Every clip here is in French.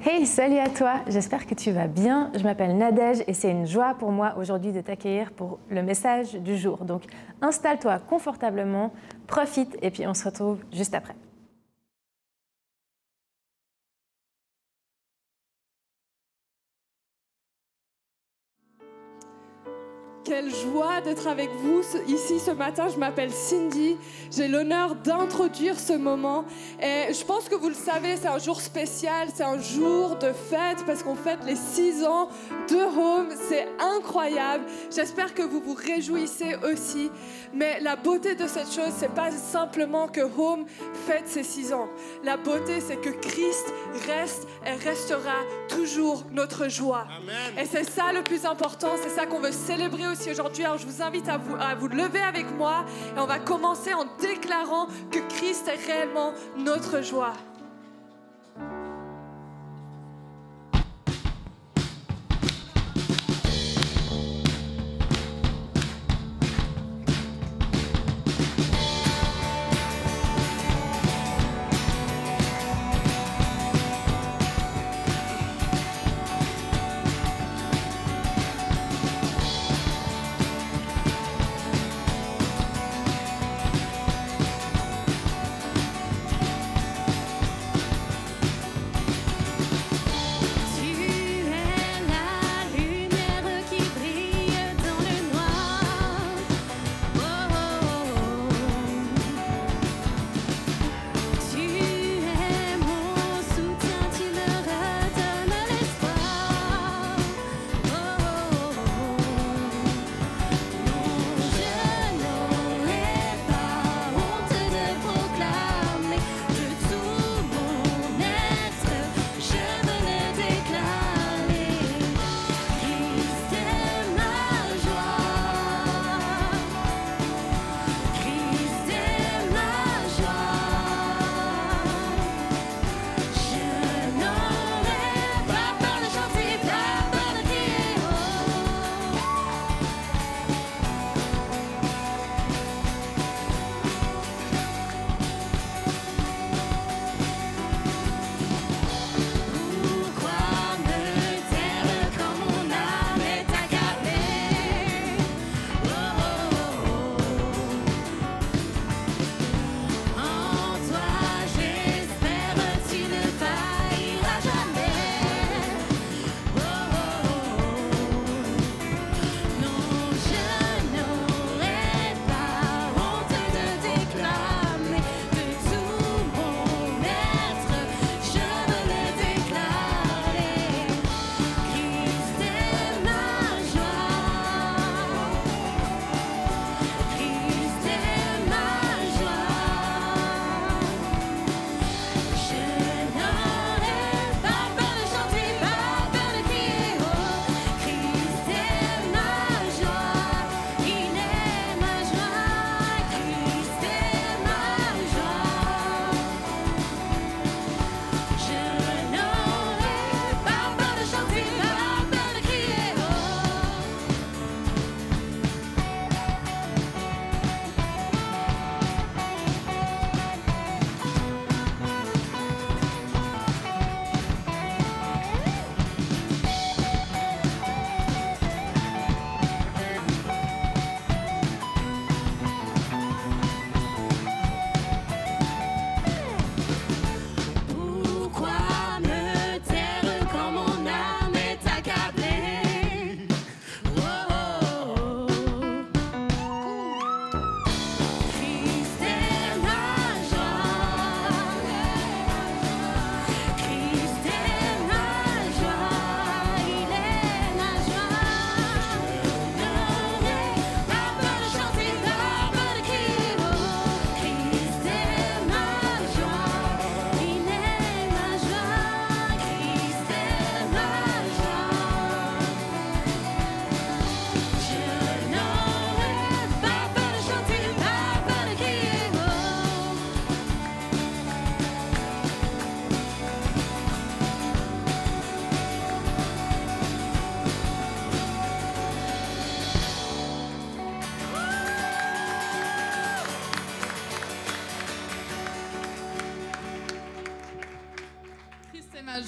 Hey, salut à toi, j'espère que tu vas bien. Je m'appelle Nadège et c'est une joie pour moi aujourd'hui de t'accueillir pour le message du jour. Donc installe-toi confortablement, profite et puis on se retrouve juste après. Quelle joie d'être avec vous ici ce matin. Je m'appelle Cindy. J'ai l'honneur d'introduire ce moment. Et je pense que vous le savez, c'est un jour spécial, c'est un jour de fête parce qu'on fête les 6 ans de Home. C'est incroyable. J'espère que vous vous réjouissez aussi. Mais la beauté de cette chose, c'est pas simplement que Home fête ses 6 ans. La beauté, c'est que Christ reste et restera toujours notre joie. Amen. Et c'est ça le plus important, c'est ça qu'on veut célébrer aussi aujourd'hui. Alors je vous invite à vous lever avec moi et on va commencer en déclarant que Christ est réellement notre joie.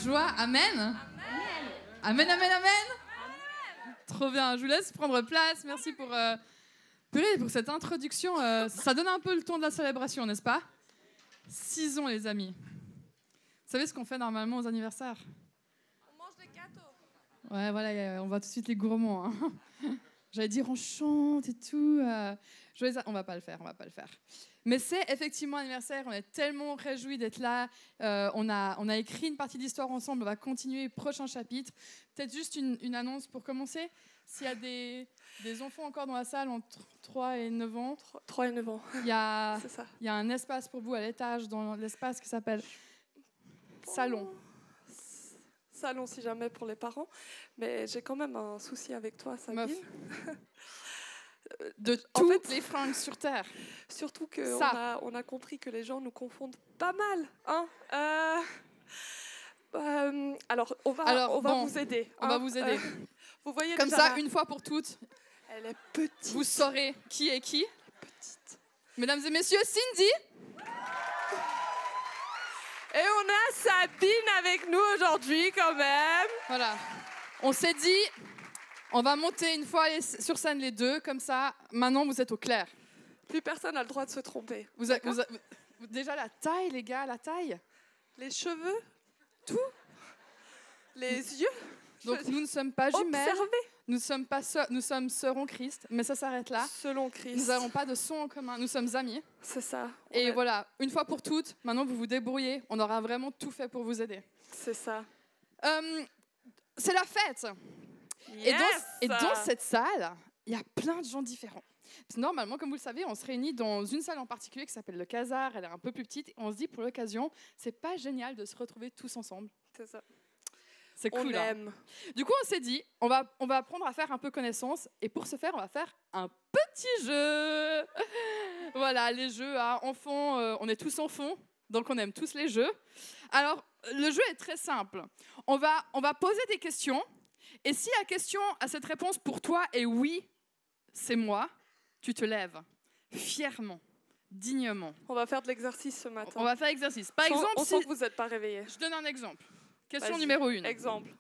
joie. Amen. Amen, amen, amen. Trop bien. Je vous laisse prendre place. Merci pour cette introduction. Ça donne un peu le ton de la célébration, n'est-ce pas? 6 ans, les amis. Vous savez ce qu'on fait normalement aux anniversaires? On mange des gâteaux. Ouais, voilà, on va tout de suite les gourmands. Hein. J'allais dire on chante et tout. On va pas le faire. Mais c'est effectivement anniversaire. On est tellement réjouis d'être là. On a écrit une partie d'histoire ensemble. On va continuer prochain chapitre. Peut-être juste une annonce pour commencer. S'il y a des enfants encore dans la salle entre 3 et 9 ans. 3 et 9 ans. Il y a C'est ça. un espace pour vous à l'étage, dans l'espace qui s'appelle salon. Salon si jamais pour les parents. Mais j'ai quand même un souci avec toi, Sabine. De toutes les fringues sur Terre. Surtout qu'on a compris que les gens nous confondent pas mal. Hein alors, on va vous aider. On va vous aider. Vous voyez comme ça, une fois pour toutes, elle est petite. Vous saurez qui est qui. Petite. Mesdames et messieurs, Cindy. Et on a Sabine avec nous aujourd'hui quand même. Voilà. On s'est dit, on va monter une fois sur scène les deux, comme ça, maintenant vous êtes au clair. Plus personne n'a le droit de se tromper. Déjà la taille, les gars, la taille. Les cheveux, tout. Les yeux. Donc nous ne sommes pas jumelles. Observez. Nous sommes sœurs en Christ, mais ça s'arrête là. Selon Christ. Nous n'avons pas de son en commun, nous sommes amis. C'est ça. Et voilà, une fois pour toutes, maintenant vous vous débrouillez, on aura vraiment tout fait pour vous aider. C'est ça. C'est la fête. Yes. Et dans cette salle, il y a plein de gens différents. Parce que normalement, comme vous le savez, on se réunit dans une salle en particulier qui s'appelle le Casar, elle est un peu plus petite. Et on se dit, pour l'occasion, c'est pas génial de se retrouver tous ensemble. C'est ça. C'est cool. On aime. Du coup, on s'est dit, on va apprendre à faire un peu connaissance. Et pour ce faire, on va faire un petit jeu. Voilà, les jeux à enfants, on est tous enfants, donc on aime tous les jeux. Alors, le jeu est très simple. On va poser des questions. Et si la question à cette réponse pour toi est oui, c'est moi, tu te lèves fièrement, dignement. On va faire de l'exercice ce matin. On va faire l'exercice. Par exemple, on sent que vous n'êtes pas réveillés. Je donne un exemple. Question numéro 1. Exemple.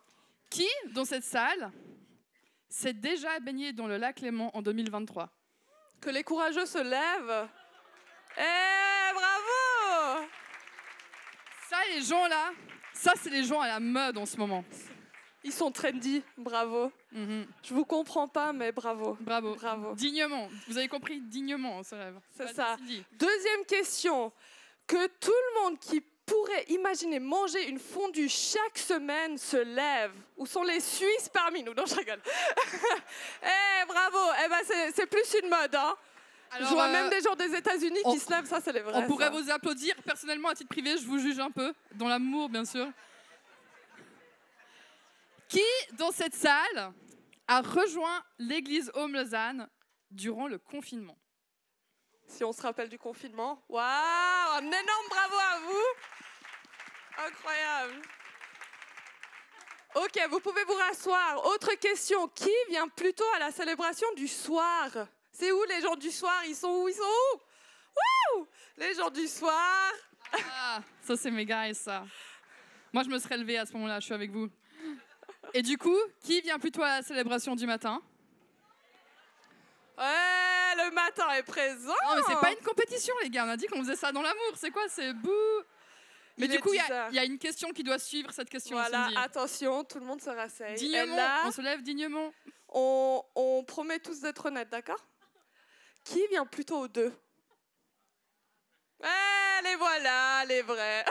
Qui, dans cette salle, s'est déjà baigné dans le lac Léman en 2023? Que les courageux se lèvent. Eh, bravo! Ça, les gens là, ça, c'est les gens à la mode en ce moment. Ils sont trendy, bravo. Je vous comprends pas, mais bravo. Bravo. Bravo. Dignement. Vous avez compris, dignement, on se lève. C'est ça. Deuxième question. Que tout le monde qui pourrait imaginer manger une fondue chaque semaine se lève. Où sont les Suisses parmi nous? Non, je rigole. Eh, bravo. Eh ben, c'est plus une mode, hein. Alors, je vois même des gens des États-Unis qui se lèvent, ça, c'est les vrais. On pourrait vous applaudir. Personnellement, à titre privé, je vous juge un peu. Dans l'amour, bien sûr. Qui, dans cette salle, a rejoint l'église Home Lausanne durant le confinement? Si on se rappelle du confinement. Waouh! Un énorme bravo à vous! Incroyable! Ok, vous pouvez vous rasseoir. Autre question. Qui vient plutôt à la célébration du soir? C'est où les gens du soir? Ils sont où? Wouh! Les gens du soir. Ah, ça c'est mes guys, ça. Moi, je me serais levée à ce moment-là, je suis avec vous. Et du coup, qui vient plutôt à la célébration du matin? Ouais, le matin est présent. Non, mais c'est pas une compétition, les gars. On a dit qu'on faisait ça dans l'amour. C'est quoi? C'est bouh. Mais du coup, il y a une question qui doit suivre cette question. Voilà, Cindy. Attention, tout le monde se rasseye. Dignement, là, on se lève dignement. On promet tous d'être honnêtes, d'accord? Qui vient plutôt aux deux? Les voilà, les vrais.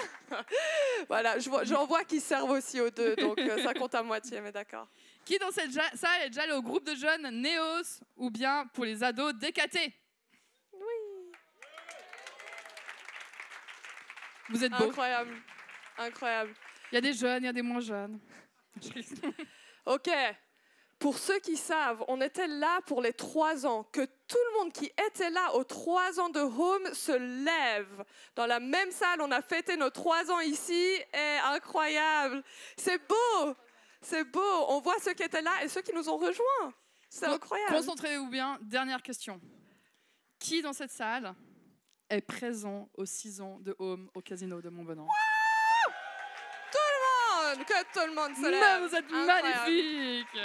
Voilà, j'en vois qui servent aussi aux deux, donc ça compte à moitié, mais d'accord. Qui dans cette salle est déjà allé au groupe de jeunes Néos ou bien pour les ados DKT? Oui. Vous êtes beaux. Incroyable, incroyable. Il y a des jeunes, il y a des moins jeunes. Ok. Pour ceux qui savent, on était là pour les 3 ans. Que tout le monde qui était là aux 3 ans de Home se lève. Dans la même salle, on a fêté nos 3 ans ici. Et incroyable. C'est beau. C'est beau. On voit ceux qui étaient là et ceux qui nous ont rejoints. C'est incroyable. Concentrez-vous bien. Dernière question. Qui dans cette salle est présent aux 6 ans de Home au casino de Montbenon? Tout le se lève. Vous êtes Incroyable. magnifiques.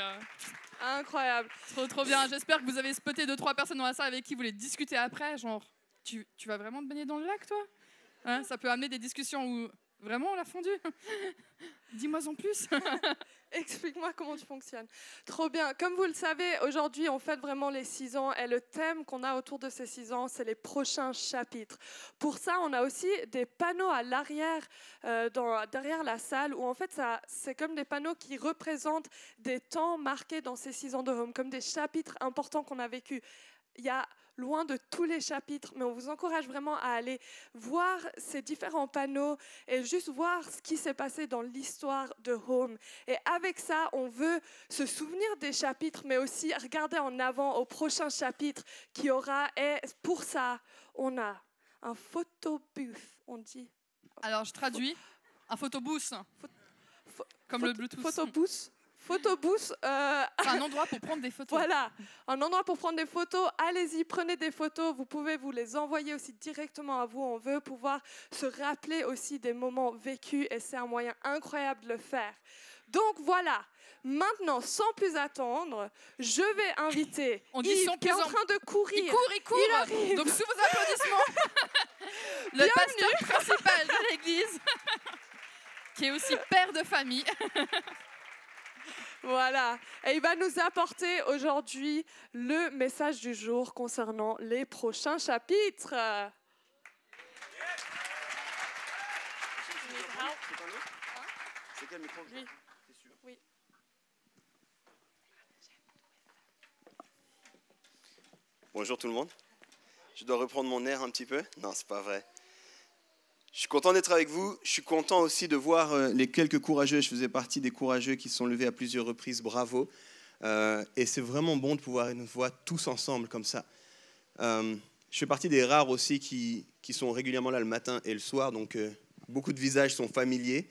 Incroyable. Trop bien. J'espère que vous avez spoté 2-3 personnes dans la salle avec qui vous voulez discuter après. Genre, tu vas vraiment te baigner dans le lac, toi? Hein, ça peut amener des discussions où vraiment on l'a fondu. Dis-moi en plus. Explique-moi comment tu fonctionnes. Trop bien. Comme vous le savez, aujourd'hui, on fête vraiment les 6 ans et le thème qu'on a autour de ces 6 ans, c'est les prochains chapitres. Pour ça, on a aussi des panneaux à l'arrière, derrière la salle, où en fait, c'est comme des panneaux qui représentent des temps marqués dans ces 6 ans de Home, comme des chapitres importants qu'on a vécus. Il y a loin de tous les chapitres, mais on vous encourage vraiment à aller voir ces différents panneaux et juste voir ce qui s'est passé dans l'histoire de Home. Et avec ça, on veut se souvenir des chapitres, mais aussi regarder en avant au prochain chapitre qu'il y aura. Et pour ça, on a un photo booth, on dit. Alors, je traduis. Un photobooth. Comme le Bluetooth. Photobooth. Photobooth. C'est un endroit pour prendre des photos. Voilà, un endroit pour prendre des photos. Allez-y, prenez des photos. Vous pouvez vous les envoyer aussi directement à vous. On veut pouvoir se rappeler aussi des moments vécus et c'est un moyen incroyable de le faire. Donc voilà, maintenant, sans plus attendre, je vais inviter Yves qui est en train de courir. Il court. Il arrive. Donc sous vos applaudissements, le pasteur principal de l'église, qui est aussi père de famille. Voilà, et il va nous apporter aujourd'hui le message du jour concernant les prochains chapitres. C'est quel micro? Oui. C'est sûr. Oui. Bonjour tout le monde. Je dois reprendre mon air un petit peu. Non, c'est pas vrai. Je suis content d'être avec vous. Je suis content aussi de voir les quelques courageux. Je faisais partie des courageux qui se sont levés à plusieurs reprises. Bravo. Et c'est vraiment bon de pouvoir nous voir tous ensemble comme ça. Je fais partie des rares aussi qui sont régulièrement là le matin et le soir. Donc, beaucoup de visages sont familiers.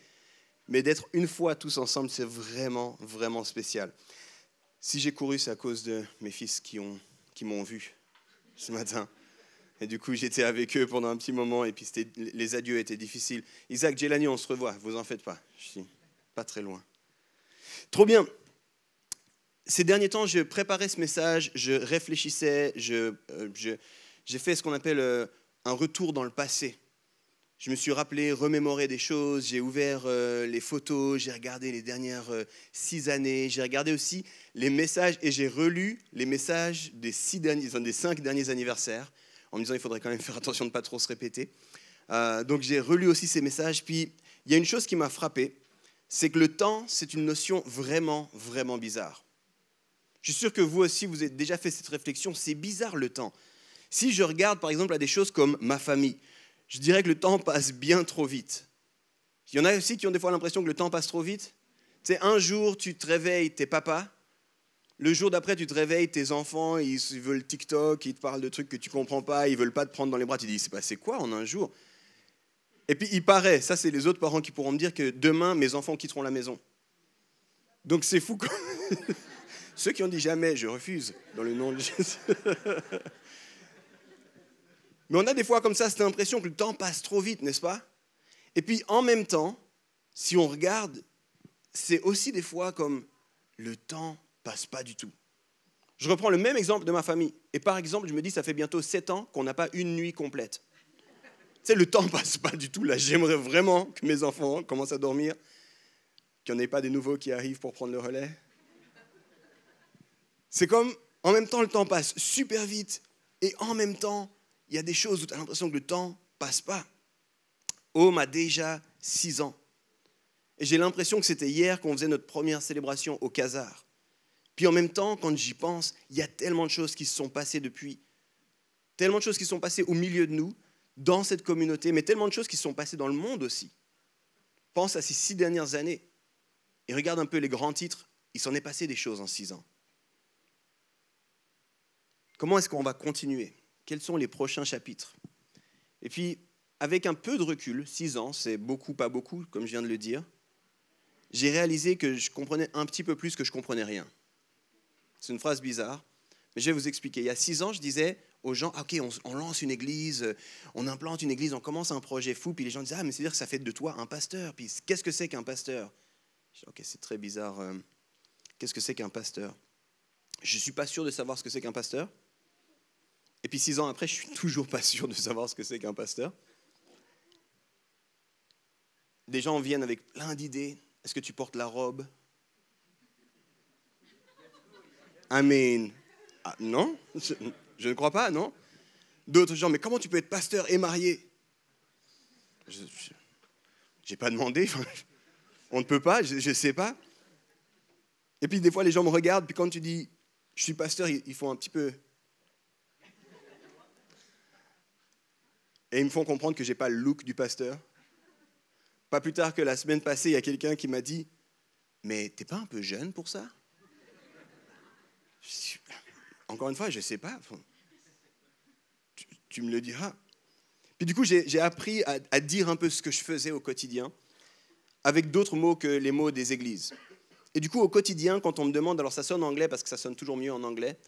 Mais d'être une fois tous ensemble, c'est vraiment, vraiment spécial. Si j'ai couru, c'est à cause de mes fils qui m'ont vu ce matin. Et du coup, j'étais avec eux pendant un petit moment et puis les adieux étaient difficiles. Isaac, Jelani, on se revoit, vous en faites pas. Je suis pas très loin. Trop bien. Ces derniers temps, je préparais ce message, je réfléchissais, j'ai fait ce qu'on appelle un retour dans le passé. Je me suis rappelé, remémoré des choses, j'ai ouvert les photos, j'ai regardé les dernières 6 années, j'ai regardé aussi les messages et j'ai relu les messages des 5 derniers anniversaires, en me disant il faudrait quand même faire attention de ne pas trop se répéter. Donc j'ai relu aussi ces messages. Puis il y a une chose qui m'a frappé, c'est que le temps, c'est une notion vraiment, vraiment bizarre. Je suis sûr que vous aussi, vous avez déjà fait cette réflexion, c'est bizarre le temps. Si je regarde par exemple à des choses comme ma famille, je dirais que le temps passe bien trop vite. Il y en a aussi qui ont des fois l'impression que le temps passe trop vite. Tu sais, un jour, tu te réveilles, t'es papa. Le jour d'après, tu te réveilles, tes enfants, ils veulent TikTok, ils te parlent de trucs que tu ne comprends pas, ils ne veulent pas te prendre dans les bras. Tu te dis, c'est passé quoi en un jour? Et puis, il paraît, ça c'est les autres parents qui pourront me dire que demain, mes enfants quitteront la maison. Donc c'est fou. Ceux qui ont dit jamais, je refuse, dans le nom de Jésus. Mais on a des fois comme ça, cette impression que le temps passe trop vite, n'est-ce pas? Et puis en même temps, si on regarde, c'est aussi des fois comme le temps passe pas du tout. Je reprends le même exemple de ma famille. Et par exemple, je me dis, ça fait bientôt 7 ans qu'on n'a pas une nuit complète. Tu sais, le temps passe pas du tout. Là, j'aimerais vraiment que mes enfants commencent à dormir, qu'il n'y en ait pas des nouveaux qui arrivent pour prendre le relais. C'est comme, en même temps, le temps passe super vite. Et en même temps, il y a des choses où tu as l'impression que le temps passe pas. Home a déjà 6 ans. Et j'ai l'impression que c'était hier qu'on faisait notre première célébration au Casar. Puis en même temps, quand j'y pense, il y a tellement de choses qui se sont passées depuis. Tellement de choses qui sont passées au milieu de nous, dans cette communauté, mais tellement de choses qui se sont passées dans le monde aussi. Pense à ces 6 dernières années et regarde un peu les grands titres. Il s'en est passé des choses en 6 ans. Comment est-ce qu'on va continuer? Quels sont les prochains chapitres? Et puis, avec un peu de recul, 6 ans, c'est beaucoup, pas beaucoup, comme je viens de le dire, j'ai réalisé que je comprenais un petit peu plus que je comprenais rien. C'est une phrase bizarre, mais je vais vous expliquer. Il y a 6 ans, je disais aux gens, ok, on lance une église, on implante une église, on commence un projet fou, puis les gens disaient, ah, mais c'est-à-dire que ça fait de toi un pasteur. Puis qu'est-ce que c'est qu'un pasteur? Je dis, ok, c'est très bizarre. Qu'est-ce que c'est qu'un pasteur? Je ne suis pas sûr de savoir ce que c'est qu'un pasteur. Et puis 6 ans après, je suis toujours pas sûr de savoir ce que c'est qu'un pasteur. Des gens viennent avec plein d'idées. Est-ce que tu portes la robe? Amen. Ah, non, je ne crois pas, non. D'autres gens, mais comment tu peux être pasteur et marié? Je n'ai pas demandé. On ne peut pas, je ne sais pas. Et puis des fois, les gens me regardent, puis quand tu dis, je suis pasteur, ils font un petit peu... Et ils me font comprendre que je n'ai pas le look du pasteur. Pas plus tard que la semaine passée, il y a quelqu'un qui m'a dit, mais t'es pas un peu jeune pour ça? Encore une fois, je ne sais pas. Tu me le diras. Puis du coup, j'ai appris à dire un peu ce que je faisais au quotidien, avec d'autres mots que les mots des églises. Et du coup, au quotidien, quand on me demande, alors ça sonne en anglais parce que ça sonne toujours mieux en anglais,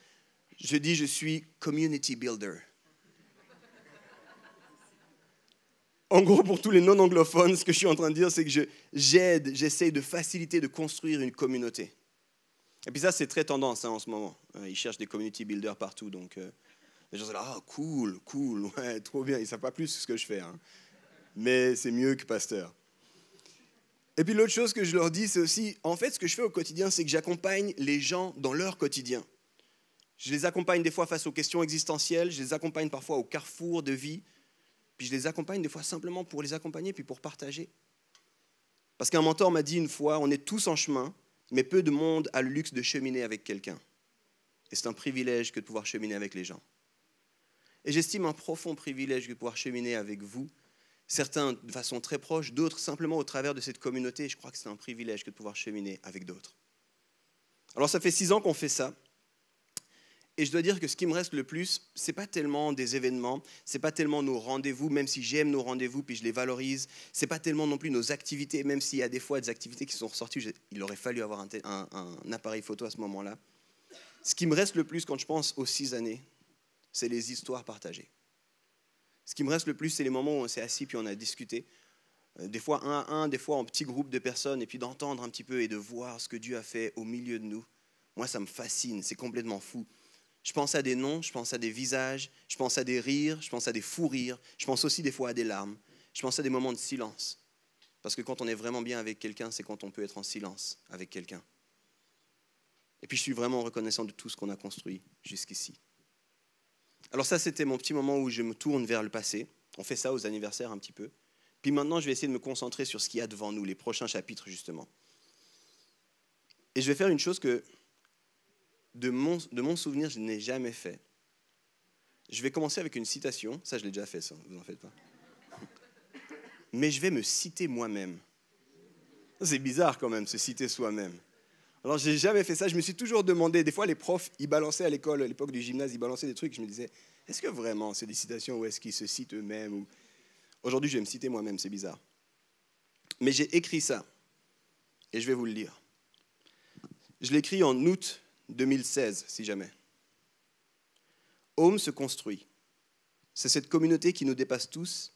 je dis je suis community builder. En gros, pour tous les non-anglophones, ce que je suis en train de dire, c'est que j'essaye de faciliter, de construire une communauté. Et puis ça, c'est très tendance en ce moment. Ils cherchent des community builders partout, donc les gens sont là, ah, cool, ouais, trop bien. Ils ne savent pas plus ce que je fais, hein. Mais c'est mieux que pasteur. Et puis l'autre chose que je leur dis, c'est aussi, en fait, ce que je fais au quotidien, c'est que j'accompagne les gens dans leur quotidien. Je les accompagne des fois face aux questions existentielles, je les accompagne parfois au carrefour de vie, puis je les accompagne des fois simplement pour les accompagner, puis pour partager. Parce qu'un mentor m'a dit une fois, on est tous en chemin, mais peu de monde a le luxe de cheminer avec quelqu'un. Et c'est un privilège que de pouvoir cheminer avec les gens. Et j'estime un profond privilège que de pouvoir cheminer avec vous, certains de façon très proche, d'autres simplement au travers de cette communauté. Je crois que c'est un privilège que de pouvoir cheminer avec d'autres. Alors ça fait 6 ans qu'on fait ça. Et je dois dire que ce qui me reste le plus, ce n'est pas tellement des événements, ce n'est pas tellement nos rendez-vous, même si j'aime nos rendez-vous puis je les valorise. Ce n'est pas tellement non plus nos activités, même s'il y a des fois des activités qui sont ressorties. Il aurait fallu avoir un appareil photo à ce moment-là. Ce qui me reste le plus quand je pense aux 6 années, c'est les histoires partagées. Ce qui me reste le plus, c'est les moments où on s'est assis puis on a discuté. Des fois un à un, des fois en petits groupes de personnes, et puis d'entendre un petit peu et de voir ce que Dieu a fait au milieu de nous. Moi, ça me fascine, c'est complètement fou. Je pense à des noms, je pense à des visages, je pense à des rires, je pense à des fous rires, je pense aussi des fois à des larmes, je pense à des moments de silence. Parce que quand on est vraiment bien avec quelqu'un, c'est quand on peut être en silence avec quelqu'un. Et puis je suis vraiment reconnaissant de tout ce qu'on a construit jusqu'ici. Alors ça, c'était mon petit moment où je me tourne vers le passé. On fait ça aux anniversaires un petit peu. Puis maintenant, je vais essayer de me concentrer sur ce qu'il y a devant nous, les prochains chapitres justement. Et je vais faire une chose que, de mon souvenir, je n'ai jamais fait. Je vais commencer avec une citation. Ça, je l'ai déjà fait, ça, vous n'en faites pas. Mais je vais me citer moi-même. C'est bizarre quand même, se citer soi-même. Alors, je n'ai jamais fait ça. Je me suis toujours demandé, des fois, les profs, ils balançaient à l'école, à l'époque du gymnase, ils balançaient des trucs. Je me disais, est-ce que vraiment c'est des citations ou est-ce qu'ils se citent eux-mêmes ou... Aujourd'hui, je vais me citer moi-même, c'est bizarre. Mais j'ai écrit ça et je vais vous le lire. Je l'ai écrit en août 2016, si jamais. Home se construit. C'est cette communauté qui nous dépasse tous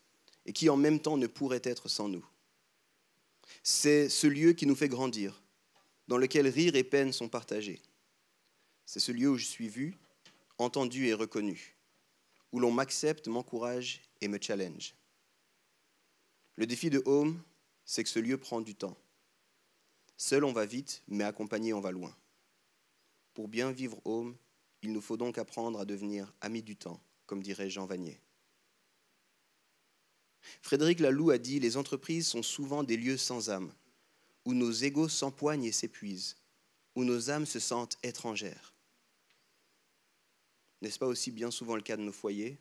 et qui en même temps ne pourrait être sans nous. C'est ce lieu qui nous fait grandir, dans lequel rire et peine sont partagés. C'est ce lieu où je suis vu, entendu et reconnu, où l'on m'accepte, m'encourage et me challenge. Le défi de Home, c'est que ce lieu prend du temps. Seul on va vite, mais accompagné on va loin. Pour bien vivre Home, il nous faut donc apprendre à devenir amis du temps, comme dirait Jean Vanier. Frédéric Laloux a dit « Les entreprises sont souvent des lieux sans âme, où nos égos s'empoignent et s'épuisent, où nos âmes se sentent étrangères. » N'est-ce pas aussi bien souvent le cas de nos foyers,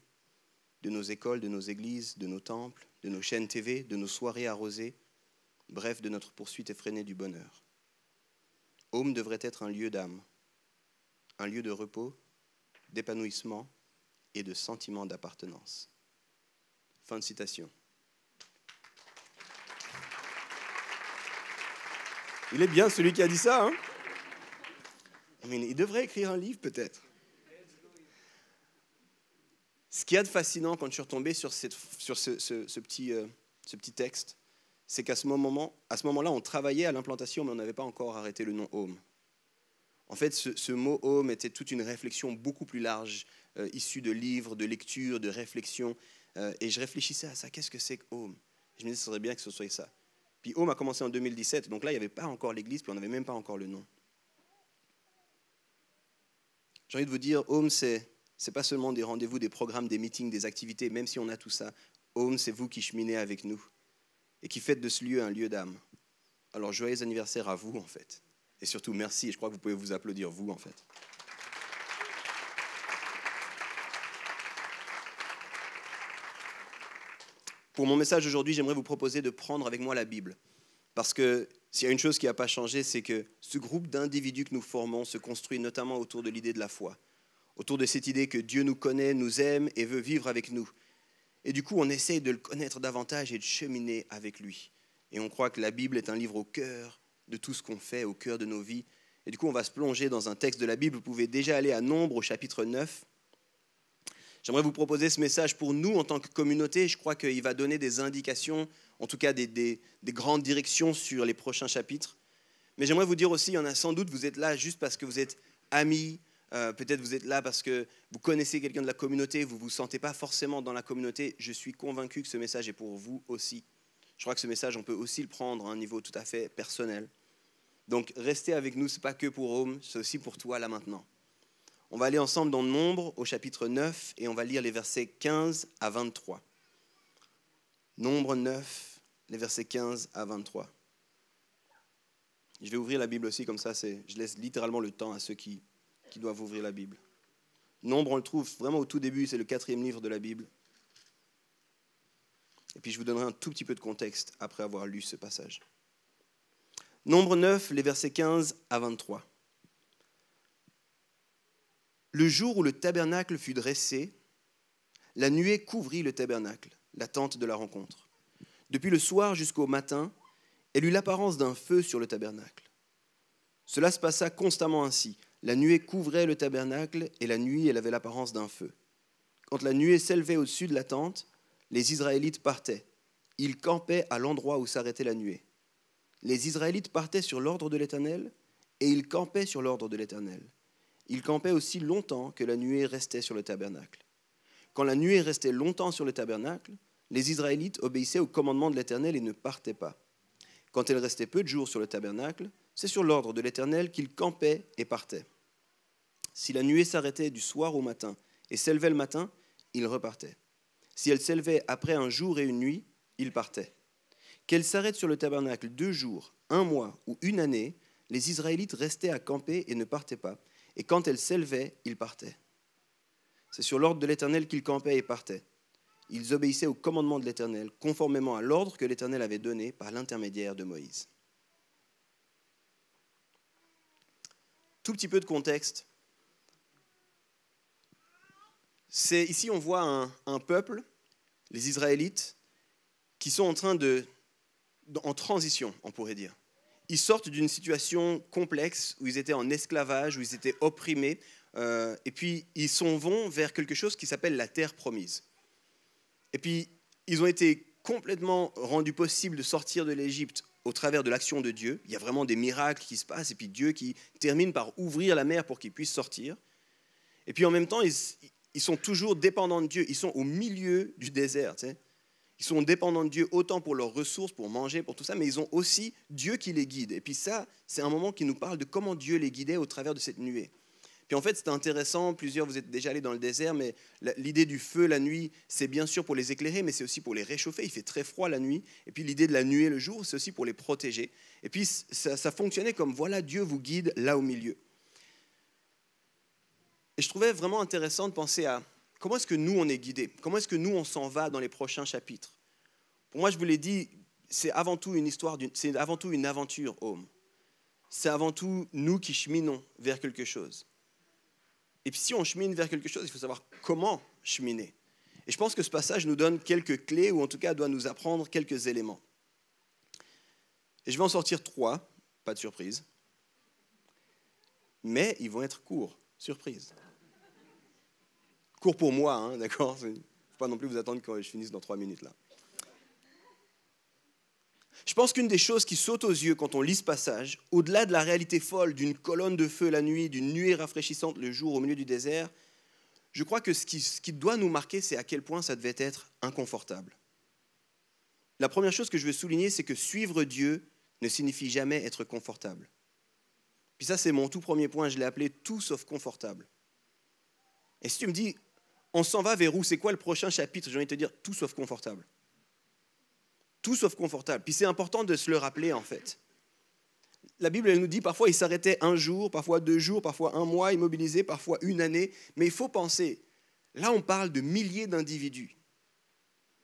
de nos écoles, de nos églises, de nos temples, de nos chaînes TV, de nos soirées arrosées, bref, de notre poursuite effrénée du bonheur. Home devrait être un lieu d'âme, un lieu de repos, d'épanouissement et de sentiment d'appartenance. Fin de citation. Il est bien celui qui a dit ça, hein? Mais il devrait écrire un livre peut-être. Ce qu'il y a de fascinant quand je suis retombé sur ce petit texte, c'est qu'à ce moment-là, on travaillait à l'implantation, mais on n'avait pas encore arrêté le nom Home. En fait, ce mot Home était toute une réflexion beaucoup plus large, issue de livres, de lectures, de réflexions. Et je réfléchissais à ça. Qu'est-ce que c'est que Home? Je me disais, ce serait bien que ce soit ça. Puis Home a commencé en 2017, donc là, il n'y avait pas encore l'église, puis on n'avait même pas encore le nom. J'ai envie de vous dire, Home, c'est pas seulement des rendez-vous, des programmes, des meetings, des activités, même si on a tout ça. Home, c'est vous qui cheminez avec nous et qui faites de ce lieu un lieu d'âme. Alors, joyeux anniversaire à vous, en fait. Et surtout, merci. Et je crois que vous pouvez vous applaudir, vous, en fait. Pour mon message aujourd'hui, j'aimerais vous proposer de prendre avec moi la Bible. Parce que s'il y a une chose qui n'a pas changé, c'est que ce groupe d'individus que nous formons se construit notamment autour de l'idée de la foi. Autour de cette idée que Dieu nous connaît, nous aime et veut vivre avec nous. Et du coup, on essaye de le connaître davantage et de cheminer avec lui. Et on croit que la Bible est un livre au cœur de tout ce qu'on fait, au cœur de nos vies. Et du coup, on va se plonger dans un texte de la Bible. Vous pouvez déjà aller à Nombre, au chapitre 9. J'aimerais vous proposer ce message pour nous en tant que communauté. Je crois qu'il va donner des indications, en tout cas des grandes directions sur les prochains chapitres. Mais j'aimerais vous dire aussi, il y en a sans doute, vous êtes là juste parce que vous êtes amis. Peut-être vous êtes là parce que vous connaissez quelqu'un de la communauté, vous ne vous sentez pas forcément dans la communauté. Je suis convaincu que ce message est pour vous aussi. Je crois que ce message, on peut aussi le prendre à un niveau tout à fait personnel. Donc, restez avec nous, ce n'est pas que pour Home, c'est aussi pour toi là maintenant. On va aller ensemble dans Nombre, au chapitre 9, et on va lire les versets 15 à 23. Nombre 9, les versets 15 à 23. Je vais ouvrir la Bible aussi, comme ça, je laisse littéralement le temps à ceux qui doivent ouvrir la Bible. Nombre, on le trouve vraiment au tout début, c'est le 4e livre de la Bible. Et puis je vous donnerai un tout petit peu de contexte après avoir lu ce passage. Nombre 9, les versets 15 à 23. Le jour où le tabernacle fut dressé, la nuée couvrit le tabernacle, la tente de la rencontre. Depuis le soir jusqu'au matin, elle eut l'apparence d'un feu sur le tabernacle. Cela se passa constamment ainsi. La nuée couvrait le tabernacle et la nuit, elle avait l'apparence d'un feu. Quand la nuée s'élevait au-dessus de la tente, les Israélites partaient. Ils campaient à l'endroit où s'arrêtait la nuée. Les Israélites partaient sur l'ordre de l'Éternel et ils campaient sur l'ordre de l'Éternel. Ils campaient aussi longtemps que la nuée restait sur le tabernacle. Quand la nuée restait longtemps sur le tabernacle, les Israélites obéissaient au commandement de l'Éternel et ne partaient pas. Quand elle restait peu de jours sur le tabernacle, c'est sur l'ordre de l'Éternel qu'ils campaient et partaient. Si la nuée s'arrêtait du soir au matin et s'élevait le matin, ils repartaient. Si elle s'élevait après un jour et une nuit, ils partaient. Qu'elle s'arrête sur le tabernacle 2 jours, 1 mois ou 1 année, les Israélites restaient à camper et ne partaient pas. Et quand elle s'élevait, ils partaient. C'est sur l'ordre de l'Éternel qu'ils campaient et partaient. Ils obéissaient au commandement de l'Éternel, conformément à l'ordre que l'Éternel avait donné par l'intermédiaire de Moïse. Tout petit peu de contexte. Ici, on voit un peuple, les Israélites, qui sont en transition, on pourrait dire. Ils sortent d'une situation complexe où ils étaient en esclavage, où ils étaient opprimés, et puis ils vont vers quelque chose qui s'appelle la terre promise. Et puis, ils ont été complètement rendus possible de sortir de l'Égypte au travers de l'action de Dieu. Il y a vraiment des miracles qui se passent, et puis Dieu qui termine par ouvrir la mer pour qu'ils puissent sortir. Et puis en même temps, ils sont toujours dépendants de Dieu. Ils sont au milieu du désert. Tu sais. Ils sont dépendants de Dieu autant pour leurs ressources, pour manger, pour tout ça, mais ils ont aussi Dieu qui les guide. Et puis ça, c'est un moment qui nous parle de comment Dieu les guidait au travers de cette nuée. Puis en fait, c'est intéressant, plusieurs, vous êtes déjà allés dans le désert, mais l'idée du feu la nuit, c'est bien sûr pour les éclairer, mais c'est aussi pour les réchauffer. Il fait très froid la nuit. Et puis l'idée de la nuée le jour, c'est aussi pour les protéger. Et puis ça fonctionnait comme, voilà, Dieu vous guide là au milieu. Et je trouvais vraiment intéressant de penser à comment est-ce que nous, on est guidés? Comment est-ce que nous, on s'en va dans les prochains chapitres? Pour moi, je vous l'ai dit, c'est avant tout une histoire, c'est avant tout une aventure, Home. C'est avant tout nous qui cheminons vers quelque chose. Et puis si on chemine vers quelque chose, il faut savoir comment cheminer. Et je pense que ce passage nous donne quelques clés, ou en tout cas doit nous apprendre quelques éléments. Et je vais en sortir 3, pas de surprise. Mais ils vont être courts, surprise. Court pour moi, hein, d'accord? Il ne faut pas non plus vous attendre que je finisse dans 3 minutes là. Je Je pense qu'une des choses qui saute aux yeux quand on lit ce passage, au-delà de la réalité folle d'une colonne de feu la nuit, d'une nuée rafraîchissante le jour au milieu du désert, je crois que ce qui doit nous marquer, c'est à quel point ça devait être inconfortable. La première chose que je veux souligner, c'est que suivre Dieu ne signifie jamais être confortable. Puis ça, c'est mon tout premier point, je l'ai appelé « tout sauf confortable ». Et si tu me dis, on s'en va vers où? C'est quoi le prochain chapitre? J'ai envie de te dire « tout sauf confortable ». Tout sauf confortable. Puis c'est important de se le rappeler, en fait. La Bible, elle nous dit, parfois, il s'arrêtait un jour, parfois 2 jours, parfois 1 mois immobilisé, parfois 1 année. Mais il faut penser, là, on parle de milliers d'individus.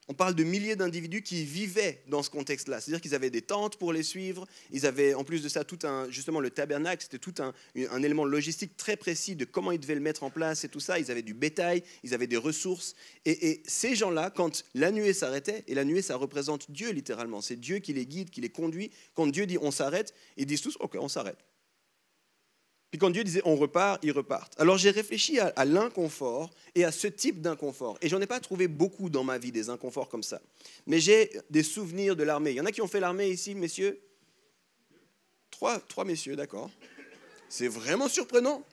On parle de milliers d'individus qui vivaient dans ce contexte-là. C'est-à-dire qu'ils avaient des tentes pour les suivre. Ils avaient, en plus de ça, justement, le tabernacle, c'était tout un élément logistique très précis de comment ils devaient le mettre en place et tout ça. Ils avaient du bétail, ils avaient des ressources. Et ces gens-là, quand la nuée s'arrêtait, et la nuée, ça représente Dieu littéralement. C'est Dieu qui les guide, qui les conduit. Quand Dieu dit on s'arrête, ils disent tous ok, on s'arrête. Puis quand Dieu disait on repart, ils repartent. Alors j'ai réfléchi à l'inconfort et à ce type d'inconfort. Et j'en ai pas trouvé beaucoup dans ma vie, des inconforts comme ça. Mais j'ai des souvenirs de l'armée. Il y en a qui ont fait l'armée ici, messieurs? Trois messieurs, d'accord. C'est vraiment surprenant.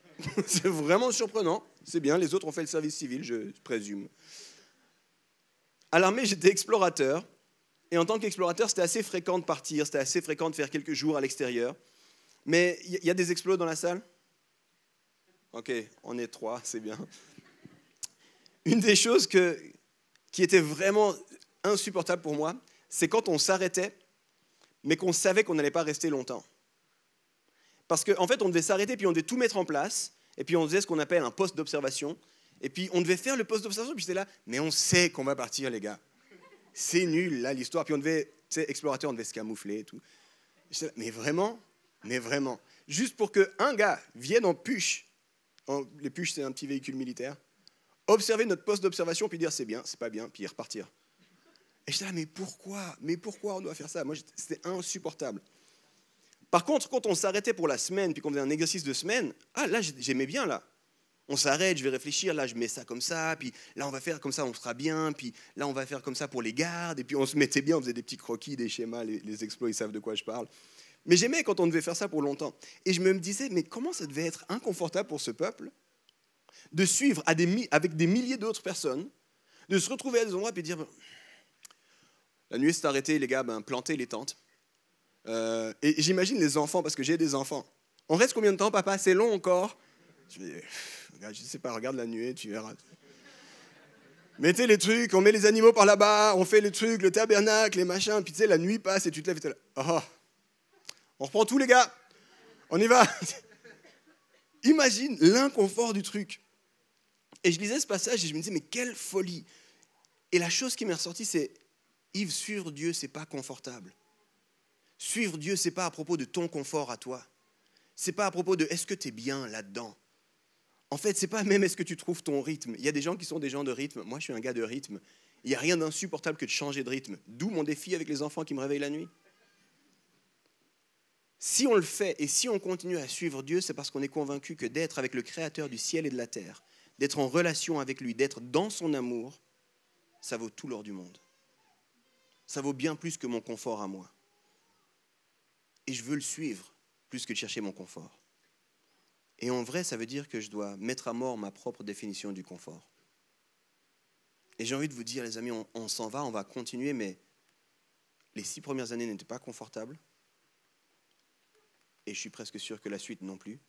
C'est vraiment surprenant. C'est bien, les autres ont fait le service civil, je présume. À l'armée, j'étais explorateur. Et en tant qu'explorateur, c'était assez fréquent de partir, c'était assez fréquent de faire quelques jours à l'extérieur. Mais il y a des explos dans la salle? Ok, on est 3, c'est bien. Une des choses qui était vraiment insupportable pour moi, c'est quand on s'arrêtait, mais qu'on savait qu'on n'allait pas rester longtemps. Parce qu'en fait, on devait s'arrêter, puis on devait tout mettre en place, et puis on faisait ce qu'on appelle un poste d'observation, et puis on devait faire le poste d'observation, puis j'étais là, mais on sait qu'on va partir, les gars. C'est nul, là, l'histoire. Puis on devait, tu sais, explorateur, on devait se camoufler et tout. J'étais là, mais vraiment, juste pour qu'un gars vienne en push, les puches c'est un petit véhicule militaire, observer notre poste d'observation puis dire c'est bien, c'est pas bien, puis repartir. Et j'étais là, mais pourquoi on doit faire ça? Moi, c'était insupportable. Par contre, quand on s'arrêtait pour la semaine, puis qu'on faisait un exercice de semaine, là, j'aimais bien, là. On s'arrête, je vais réfléchir, là, je mets ça comme ça, puis là, on va faire comme ça, on sera bien, puis là, on va faire comme ça pour les gardes, et puis on se mettait bien, on faisait des petits croquis, des schémas, les exploits, ils savent de quoi je parle. Mais j'aimais quand on devait faire ça pour longtemps. Et je me disais, mais comment ça devait être inconfortable pour ce peuple de suivre avec des milliers d'autres personnes, de se retrouver à des endroits et de dire, la nuée s'est arrêtée, les gars, plantez les tentes. Et j'imagine les enfants, parce que j'ai des enfants. On reste combien de temps, papa? C'est long encore? Je me dis, je ne sais pas, regarde la nuée, tu verras. Mettez les trucs, on met les animaux par là-bas, on fait les trucs, le tabernacle, les machins, puis tu sais, la nuit passe et tu te lèves et tu es là. Oh. On reprend tout, les gars. On y va. Imagine l'inconfort du truc. Et je lisais ce passage et je me disais, mais quelle folie. Et la chose qui m'est ressortie, c'est, Yves, suivre Dieu, c'est pas confortable. Suivre Dieu, c'est pas à propos de ton confort à toi. C'est pas à propos de est-ce que tu es bien là-dedans. En fait, c'est pas même est-ce que tu trouves ton rythme. Il y a des gens qui sont des gens de rythme. Moi, je suis un gars de rythme. Il n'y a rien d'insupportable que de changer de rythme. D'où mon défi avec les enfants qui me réveillent la nuit. Si on le fait et si on continue à suivre Dieu, c'est parce qu'on est convaincu que d'être avec le Créateur du ciel et de la terre, d'être en relation avec lui, d'être dans son amour, ça vaut tout l'or du monde. Ça vaut bien plus que mon confort à moi. Et je veux le suivre plus que de chercher mon confort. Et en vrai, ça veut dire que je dois mettre à mort ma propre définition du confort. Et j'ai envie de vous dire, les amis, on s'en va, on va continuer, mais les 6 premières années n'étaient pas confortables. Et je suis presque sûr que la suite non plus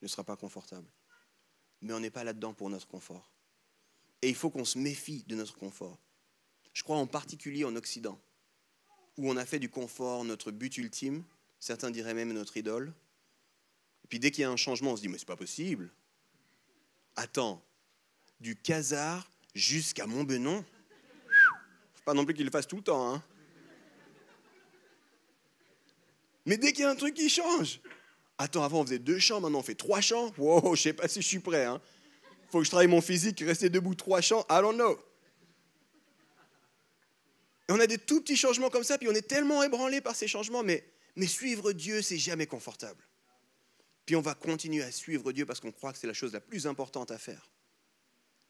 ne sera pas confortable. Mais on n'est pas là-dedans pour notre confort. Et il faut qu'on se méfie de notre confort. Je crois en particulier en Occident, où on a fait du confort notre but ultime, certains diraient même notre idole. Et puis dès qu'il y a un changement, on se dit, mais c'est pas possible. Attends, du Khazar jusqu'à Montbenon, faut pas non plus qu'il le fasse tout le temps, hein. Mais dès qu'il y a un truc qui change, attends, avant on faisait 2 chants, maintenant on fait 3 chants. Wow, je sais pas si je suis prêt. Hein. Faut que je travaille mon physique, rester debout 3 chants, I don't know. Et on a des tout petits changements comme ça, puis on est tellement ébranlé par ces changements, mais suivre Dieu, c'est jamais confortable. Puis on va continuer à suivre Dieu parce qu'on croit que c'est la chose la plus importante à faire.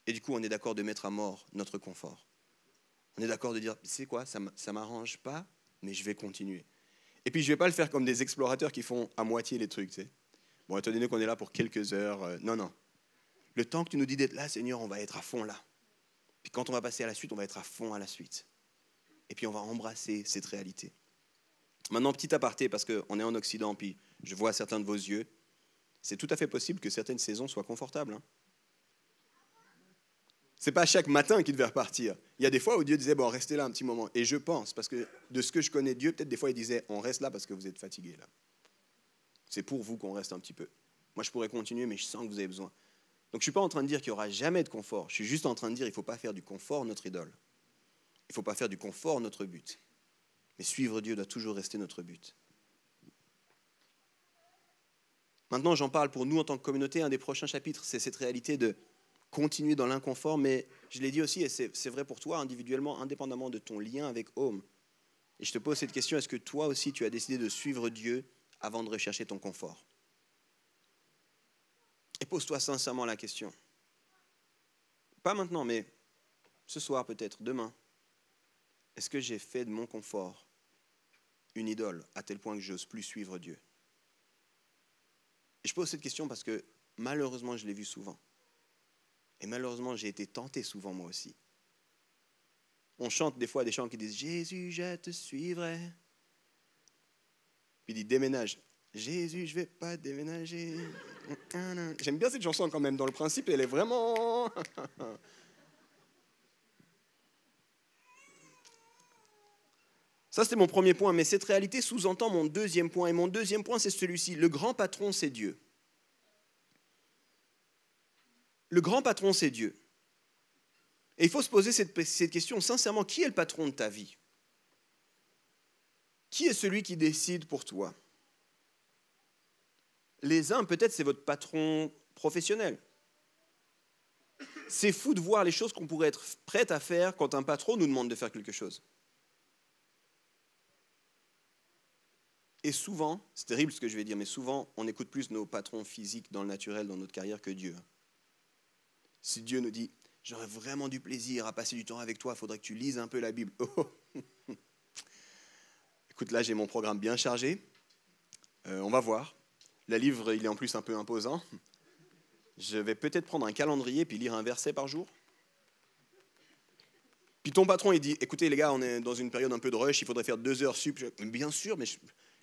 Et du coup, on est d'accord de mettre à mort notre confort. On est d'accord de dire, tu sais quoi, ça m'arrange pas, mais je vais continuer. Et puis, je ne vais pas le faire comme des explorateurs qui font à moitié les trucs. Tu sais. Bon, étant donné qu'on est là pour quelques heures, non. Le temps que tu nous dis d'être là, Seigneur, on va être à fond là. Puis quand on va passer à la suite, on va être à fond à la suite. Et puis, on va embrasser cette réalité. Maintenant, petit aparté, parce qu'on est en Occident, puis je vois certains de vos yeux, c'est tout à fait possible que certaines saisons soient confortables. Ce n'est pas chaque matin qu'il devait repartir. Il y a des fois où Dieu disait, bon, restez là un petit moment. Et je pense, parce que de ce que je connais Dieu, peut-être des fois il disait, on reste là parce que vous êtes fatigués là. C'est pour vous qu'on reste un petit peu. Moi, je pourrais continuer, mais je sens que vous avez besoin. Donc, je ne suis pas en train de dire qu'il n'y aura jamais de confort. Je suis juste en train de dire qu'il ne faut pas faire du confort notre idole. Il ne faut pas faire du confort notre but. Mais suivre Dieu doit toujours rester notre but. Maintenant, j'en parle pour nous en tant que communauté. Un des prochains chapitres, c'est cette réalité de continuer dans l'inconfort, mais je l'ai dit aussi, et c'est vrai pour toi individuellement, indépendamment de ton lien avec Home. Et je te pose cette question, est-ce que toi aussi tu as décidé de suivre Dieu avant de rechercher ton confort? Et pose-toi sincèrement la question. Pas maintenant, mais ce soir peut-être, demain. Est-ce que j'ai fait de mon confort une idole à tel point que j'ose plus suivre Dieu? Et je pose cette question parce que malheureusement, je l'ai vu souvent. Et malheureusement, j'ai été tenté souvent moi aussi. On chante des fois des chants qui disent « Jésus, je te suivrai ». Puis il dit « Déménage ». « Jésus, je ne vais pas déménager ». J'aime bien cette chanson quand même. Dans le principe, elle est vraiment... Ça, c'était mon premier point. Mais cette réalité sous-entend mon deuxième point. Et mon deuxième point, c'est celui-ci. Le grand patron, c'est Dieu. Le grand patron, c'est Dieu. Et il faut se poser cette question sincèrement. Qui est le patron de ta vie? Qui est celui qui décide pour toi? Les uns, peut-être, c'est votre patron professionnel. C'est fou de voir les choses qu'on pourrait être prêts à faire quand un patron nous demande de faire quelque chose. Et souvent, c'est terrible ce que je vais dire, mais souvent, on écoute plus nos patrons physiques dans le naturel, dans notre carrière, que Dieu. Si Dieu nous dit, j'aurais vraiment du plaisir à passer du temps avec toi, il faudrait que tu lises un peu la Bible. Oh. Écoute, là, j'ai mon programme bien chargé. On va voir. Le livre, il est en plus un peu imposant. Je vais peut-être prendre un calendrier puis lire un verset par jour. Puis ton patron, il dit, écoutez les gars, on est dans une période un peu de rush, il faudrait faire 2 heures sup. Bien sûr, mais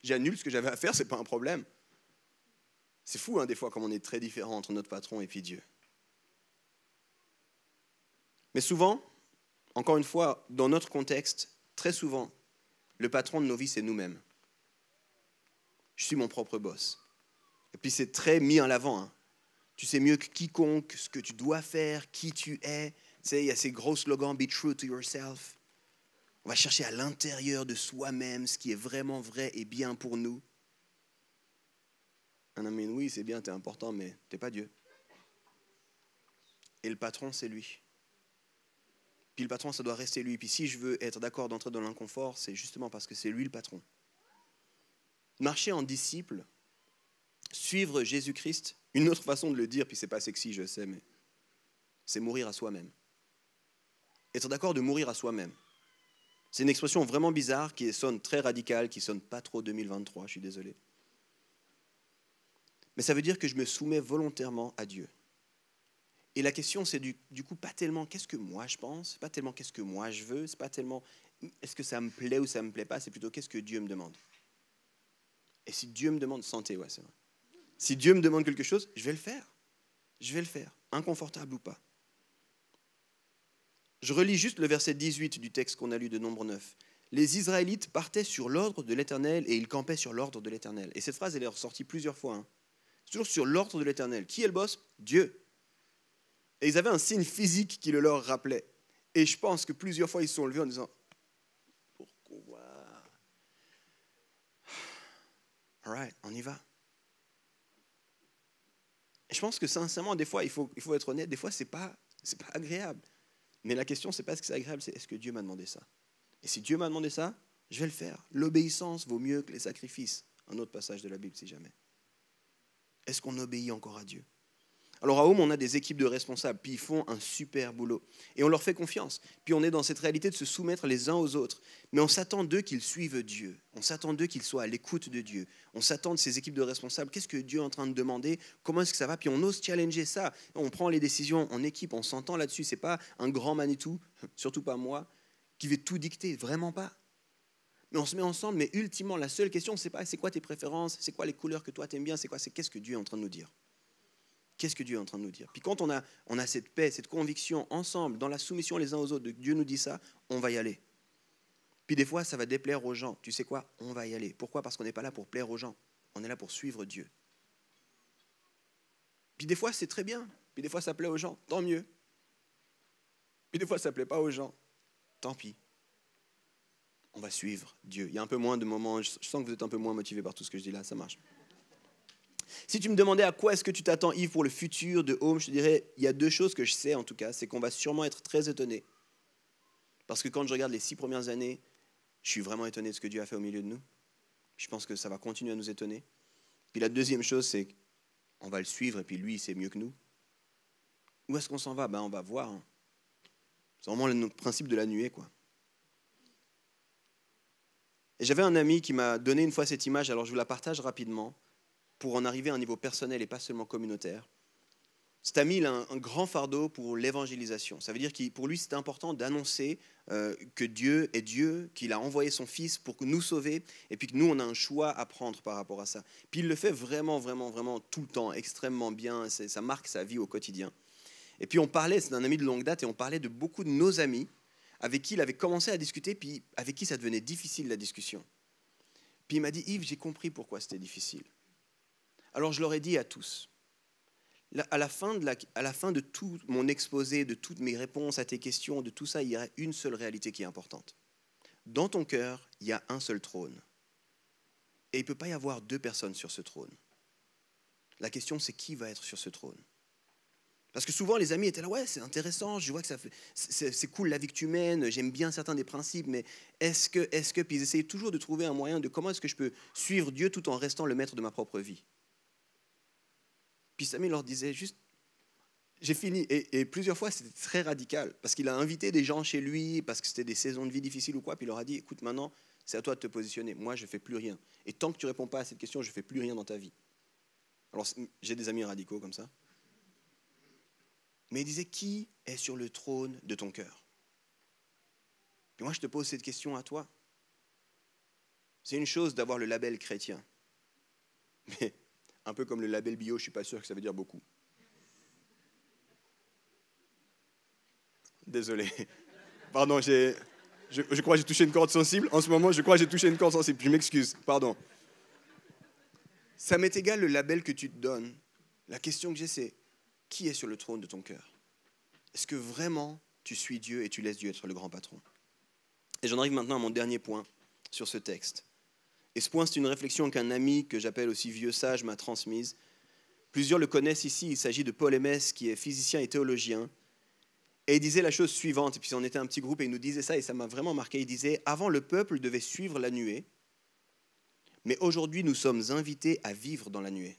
j'annule ce que j'avais à faire, c'est pas un problème. C'est fou, hein, des fois, comme on est très différent entre notre patron et puis Dieu. Mais souvent, encore une fois, dans notre contexte, très souvent, le patron de nos vies, c'est nous-mêmes. Je suis mon propre boss. Et puis c'est très mis en avant. Hein. Tu sais mieux que quiconque ce que tu dois faire, qui tu es. Tu sais, il y a ces gros slogans, be true to yourself. On va chercher à l'intérieur de soi-même ce qui est vraiment vrai et bien pour nous. Oui, c'est bien, t'es important, mais t'es pas Dieu. Et le patron, c'est lui. Puis le patron, ça doit rester lui. Puis si je veux être d'accord d'entrer dans l'inconfort, c'est justement parce que c'est lui le patron. Marcher en disciple, suivre Jésus-Christ, une autre façon de le dire, puis c'est pas sexy, je sais, mais c'est mourir à soi-même. Être d'accord de mourir à soi-même. C'est une expression vraiment bizarre qui sonne très radicale, qui sonne pas trop 2023, je suis désolé. Mais ça veut dire que je me soumets volontairement à Dieu. Et la question, c'est du coup pas tellement qu'est-ce que moi je pense, pas tellement qu'est-ce que moi je veux, c'est pas tellement est-ce que ça me plaît ou ça me plaît pas, c'est plutôt qu'est-ce que Dieu me demande. Et si Dieu me demande santé, ouais, c'est vrai. Si Dieu me demande quelque chose, je vais le faire. Je vais le faire, inconfortable ou pas. Je relis juste le verset 18 du texte qu'on a lu de Nombre 9. Les Israélites partaient sur l'ordre de l'Éternel et ils campaient sur l'ordre de l'Éternel. Et cette phrase, elle est ressortie plusieurs fois. Hein. C'est toujours sur l'ordre de l'Éternel. Qui est le boss? Dieu. Et ils avaient un signe physique qui le leur rappelait. Et je pense que plusieurs fois, ils se sont levés en disant « Pourquoi ?» All right, on y va. Et je pense que sincèrement, des fois, il faut être honnête, des fois, c'est pas agréable. Mais la question, c'est pas est-ce que c'est agréable, c'est est-ce que Dieu m'a demandé ça? Et si Dieu m'a demandé ça, je vais le faire. L'obéissance vaut mieux que les sacrifices. Un autre passage de la Bible, si jamais. Est-ce qu'on obéit encore à Dieu? Alors à Home, on a des équipes de responsables, puis ils font un super boulot. Et on leur fait confiance. Puis on est dans cette réalité de se soumettre les uns aux autres. Mais on s'attend d'eux qu'ils suivent Dieu. On s'attend d'eux qu'ils soient à l'écoute de Dieu. On s'attend de ces équipes de responsables. Qu'est-ce que Dieu est en train de demander? Comment est-ce que ça va? Puis on ose challenger ça. On prend les décisions en équipe, on s'entend là-dessus. Ce n'est pas un grand Manitou, surtout pas moi, qui veut tout dicter. Vraiment pas. Mais on se met ensemble. Mais ultimement, la seule question, c'est pas c'est quoi tes préférences? C'est quoi les couleurs que toi t'aimes bien? C'est qu'est-ce que Dieu est en train de nous dire? Qu'est-ce que Dieu est en train de nous dire? Puis quand on a cette paix, cette conviction ensemble, dans la soumission les uns aux autres, Dieu nous dit ça, on va y aller. Puis des fois, ça va déplaire aux gens. Tu sais quoi? On va y aller. Pourquoi? Parce qu'on n'est pas là pour plaire aux gens. On est là pour suivre Dieu. Puis des fois, c'est très bien. Puis des fois, ça plaît aux gens. Tant mieux. Puis des fois, ça ne plaît pas aux gens. Tant pis. On va suivre Dieu. Il y a un peu moins de moments, je sens que vous êtes un peu moins motivés par tout ce que je dis là, ça marche. Si tu me demandais à quoi est-ce que tu t'attends, Yves, pour le futur de Home, je te dirais, il y a 2 choses que je sais en tout cas, c'est qu'on va sûrement être très étonnés. Parce que quand je regarde les 6 premières années, je suis vraiment étonné de ce que Dieu a fait au milieu de nous. Je pense que ça va continuer à nous étonner. Puis la deuxième chose, c'est qu'on va le suivre et puis lui, c'est mieux que nous. Où est-ce qu'on s'en va? On va voir. Hein. C'est vraiment le principe de la nuée, quoi. Et j'avais un ami qui m'a donné une fois cette image, alors je vous la partage rapidement, pour en arriver à un niveau personnel et pas seulement communautaire. Cet ami, il a un grand fardeau pour l'évangélisation. Ça veut dire que pour lui, c'est important d'annoncer que Dieu est Dieu, qu'il a envoyé son Fils pour nous sauver, et puis que nous, on a un choix à prendre par rapport à ça. Puis il le fait vraiment, vraiment, vraiment tout le temps, extrêmement bien. Ça marque sa vie au quotidien. Et puis on parlait, c'est un ami de longue date, et on parlait de beaucoup de nos amis avec qui il avait commencé à discuter, puis avec qui ça devenait difficile la discussion. Puis il m'a dit, Yves, j'ai compris pourquoi c'était difficile. Alors je leur ai dit à tous, à la fin de tout mon exposé, de toutes mes réponses à tes questions, de tout ça, il y a une seule réalité qui est importante. Dans ton cœur, il y a un seul trône. Et il ne peut pas y avoir 2 personnes sur ce trône. La question, c'est qui va être sur ce trône? Parce que souvent, les amis étaient là, ouais, c'est intéressant, je vois que c'est cool la vie que tu mènes, j'aime bien certains des principes, mais est-ce que, puis ils essayaient toujours de trouver un moyen de comment est-ce que je peux suivre Dieu tout en restant le maître de ma propre vie. Puis Samy leur disait juste, j'ai fini. Et plusieurs fois, c'était très radical, parce qu'il a invité des gens chez lui, parce que c'était des saisons de vie difficiles ou quoi, puis il leur a dit, écoute, maintenant, c'est à toi de te positionner. Moi, je ne fais plus rien. Et tant que tu ne réponds pas à cette question, je ne fais plus rien dans ta vie. Alors, j'ai des amis radicaux comme ça. Mais il disait, qui est sur le trône de ton cœur? Et moi, je te pose cette question à toi. C'est une chose d'avoir le label chrétien. Mais un peu comme le label bio, je ne suis pas sûr que ça veut dire beaucoup. Désolé. Pardon, je crois que j'ai touché une corde sensible. En ce moment, je crois que j'ai touché une corde sensible. Je m'excuse, pardon. Ça m'est égal le label que tu te donnes. La question que j'ai, c'est qui est sur le trône de ton cœur? Est-ce que vraiment tu suis Dieu et tu laisses Dieu être le grand patron? Et j'en arrive maintenant à mon dernier point sur ce texte. Et ce point, c'est une réflexion qu'un ami que j'appelle aussi vieux sage m'a transmise. Plusieurs le connaissent ici, il s'agit de Paul Aimès, qui est physicien et théologien. Et il disait la chose suivante, et puis on était un petit groupe et il nous disait ça, et ça m'a vraiment marqué. Il disait, avant le peuple devait suivre la nuée, mais aujourd'hui nous sommes invités à vivre dans la nuée.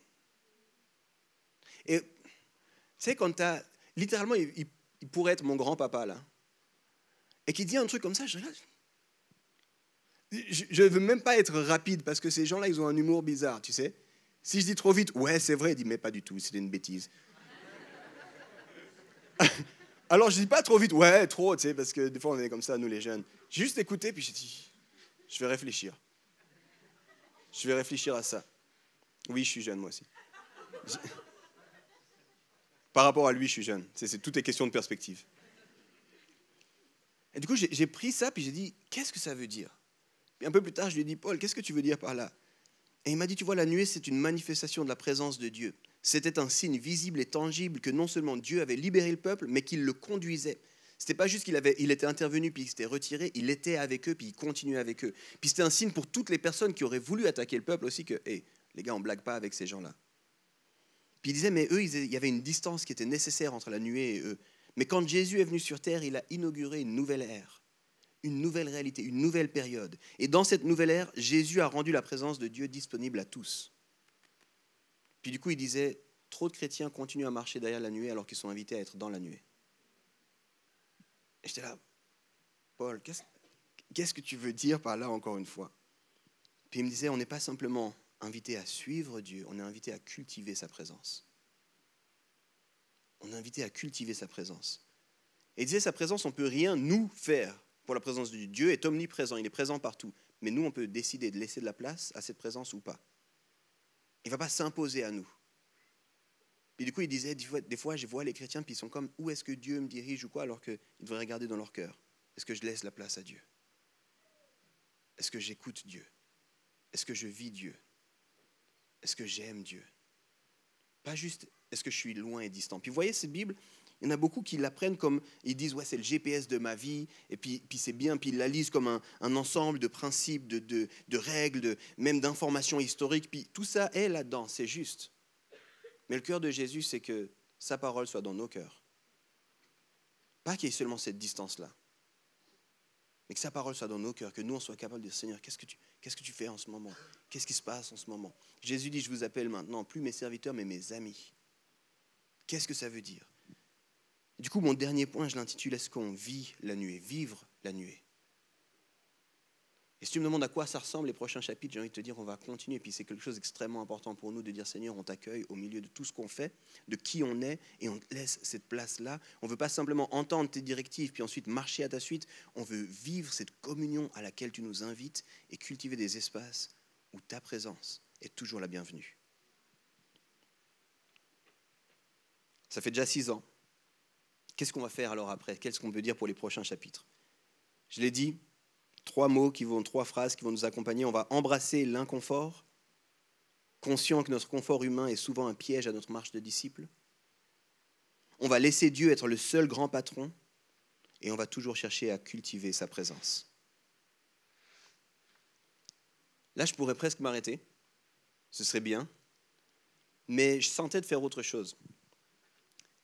Et tu sais, quand tu as, littéralement, il pourrait être mon grand-papa là, et qui dit un truc comme ça, je regarde. Je ne veux même pas être rapide parce que ces gens-là, ils ont un humour bizarre, tu sais. Si je dis trop vite, ouais, c'est vrai, il dit, mais pas du tout, c'était une bêtise. Alors, je ne dis pas trop vite, ouais, trop, tu sais, parce que des fois, on est comme ça, nous les jeunes. J'ai juste écouté, puis j'ai dit, je vais réfléchir. Je vais réfléchir à ça. Oui, je suis jeune, moi aussi. Par rapport à lui, je suis jeune. Tout est question de perspective. Et du coup, j'ai pris ça, puis j'ai dit, qu'est-ce que ça veut dire? Et un peu plus tard, je lui ai dit, Paul, qu'est-ce que tu veux dire par là? Et il m'a dit, tu vois, la nuée, c'est une manifestation de la présence de Dieu. C'était un signe visible et tangible que non seulement Dieu avait libéré le peuple, mais qu'il le conduisait. C'était pas juste il était intervenu puis il s'était retiré, il était avec eux puis il continuait avec eux. Puis c'était un signe pour toutes les personnes qui auraient voulu attaquer le peuple aussi que, hey, les gars, on blague pas avec ces gens-là. Puis il disait, mais eux, il y avait une distance qui était nécessaire entre la nuée et eux. Mais quand Jésus est venu sur terre, il a inauguré une nouvelle ère, une nouvelle réalité, une nouvelle période. Et dans cette nouvelle ère, Jésus a rendu la présence de Dieu disponible à tous. Puis du coup, il disait, trop de chrétiens continuent à marcher derrière la nuée alors qu'ils sont invités à être dans la nuée. Et j'étais là, Paul, qu'est-ce que tu veux dire par là encore une fois? Puis il me disait, on n'est pas simplement invité à suivre Dieu, on est invité à cultiver sa présence. On est invité à cultiver sa présence. Et il disait, sa présence, on ne peut rien nous faire pour la présence de Dieu. Dieu est omniprésent, il est présent partout. Mais nous, on peut décider de laisser de la place à cette présence ou pas. Il ne va pas s'imposer à nous. Et du coup, il disait, des fois, je vois les chrétiens, puis ils sont comme, où est-ce que Dieu me dirige ou quoi, alors qu'ils devraient regarder dans leur cœur. Est-ce que je laisse la place à Dieu? Est-ce que j'écoute Dieu? Est-ce que je vis Dieu? Est-ce que j'aime Dieu? Pas juste, est-ce que je suis loin et distant? Puis vous voyez, cette Bible, il y en a beaucoup qui l'apprennent comme, ils disent, ouais, c'est le GPS de ma vie, et puis c'est bien, puis ils la lisent comme un ensemble de principes, de règles, même d'informations historiques, puis tout ça est là-dedans, c'est juste. Mais le cœur de Jésus, c'est que sa parole soit dans nos cœurs. Pas qu'il y ait seulement cette distance-là, mais que sa parole soit dans nos cœurs, que nous, on soit capable de dire, Seigneur, qu'est-ce que tu fais en ce moment? Qu'est-ce qui se passe en ce moment? Jésus dit, je vous appelle maintenant, plus mes serviteurs, mais mes amis. Qu'est-ce que ça veut dire? Du coup, mon dernier point, je l'intitule, est-ce qu'on vit la nuée? Vivre la nuée. Et si tu me demandes à quoi ça ressemble les prochains chapitres, j'ai envie de te dire, on va continuer. Et puis c'est quelque chose d'extrêmement important pour nous de dire, Seigneur, on t'accueille au milieu de tout ce qu'on fait, de qui on est, et on te laisse cette place-là. On ne veut pas simplement entendre tes directives, puis ensuite marcher à ta suite. On veut vivre cette communion à laquelle tu nous invites et cultiver des espaces où ta présence est toujours la bienvenue. Ça fait déjà 6 ans. Qu'est-ce qu'on va faire alors après? Qu'est-ce qu'on peut dire pour les prochains chapitres? Je l'ai dit, 3 phrases qui vont nous accompagner. On va embrasser l'inconfort, conscient que notre confort humain est souvent un piège à notre marche de disciple. On va laisser Dieu être le seul grand patron et on va toujours chercher à cultiver sa présence. Là, je pourrais presque m'arrêter. Ce serait bien. Mais je sentais de faire autre chose.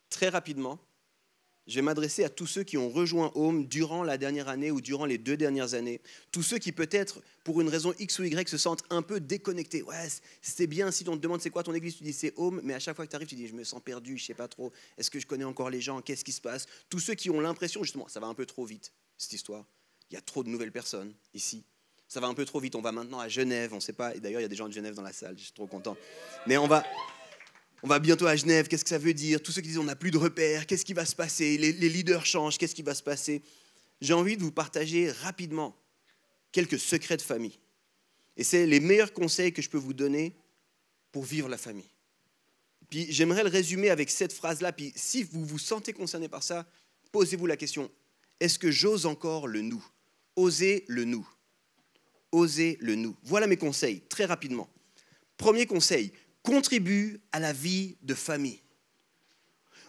Très rapidement, je vais m'adresser à tous ceux qui ont rejoint Home durant la dernière année ou durant les 2 dernières années. Tous ceux qui peut-être, pour une raison X ou Y, se sentent un peu déconnectés. Ouais, c'est bien si on te demande c'est quoi ton église, tu dis c'est Home, mais à chaque fois que tu arrives, tu dis je me sens perdu, je ne sais pas trop, est-ce que je connais encore les gens, qu'est-ce qui se passe? Tous ceux qui ont l'impression, justement, ça va un peu trop vite, cette histoire. Il y a trop de nouvelles personnes ici. Ça va un peu trop vite, on va maintenant à Genève, on ne sait pas, et d'ailleurs il y a des gens de Genève dans la salle, je suis trop content. Mais on va bientôt à Genève, qu'est-ce que ça veut dire? Tous ceux qui disent on n'a plus de repères, qu'est-ce qui va se passer? Les leaders changent, qu'est-ce qui va se passer? J'ai envie de vous partager rapidement quelques secrets de famille. Et c'est les meilleurs conseils que je peux vous donner pour vivre la famille. Puis j'aimerais le résumer avec cette phrase-là, puis si vous vous sentez concerné par ça, posez-vous la question, est-ce que j'ose encore le nous? Osez le nous. Osez le nous. Voilà mes conseils, très rapidement. Premier conseil, contribue à la vie de famille.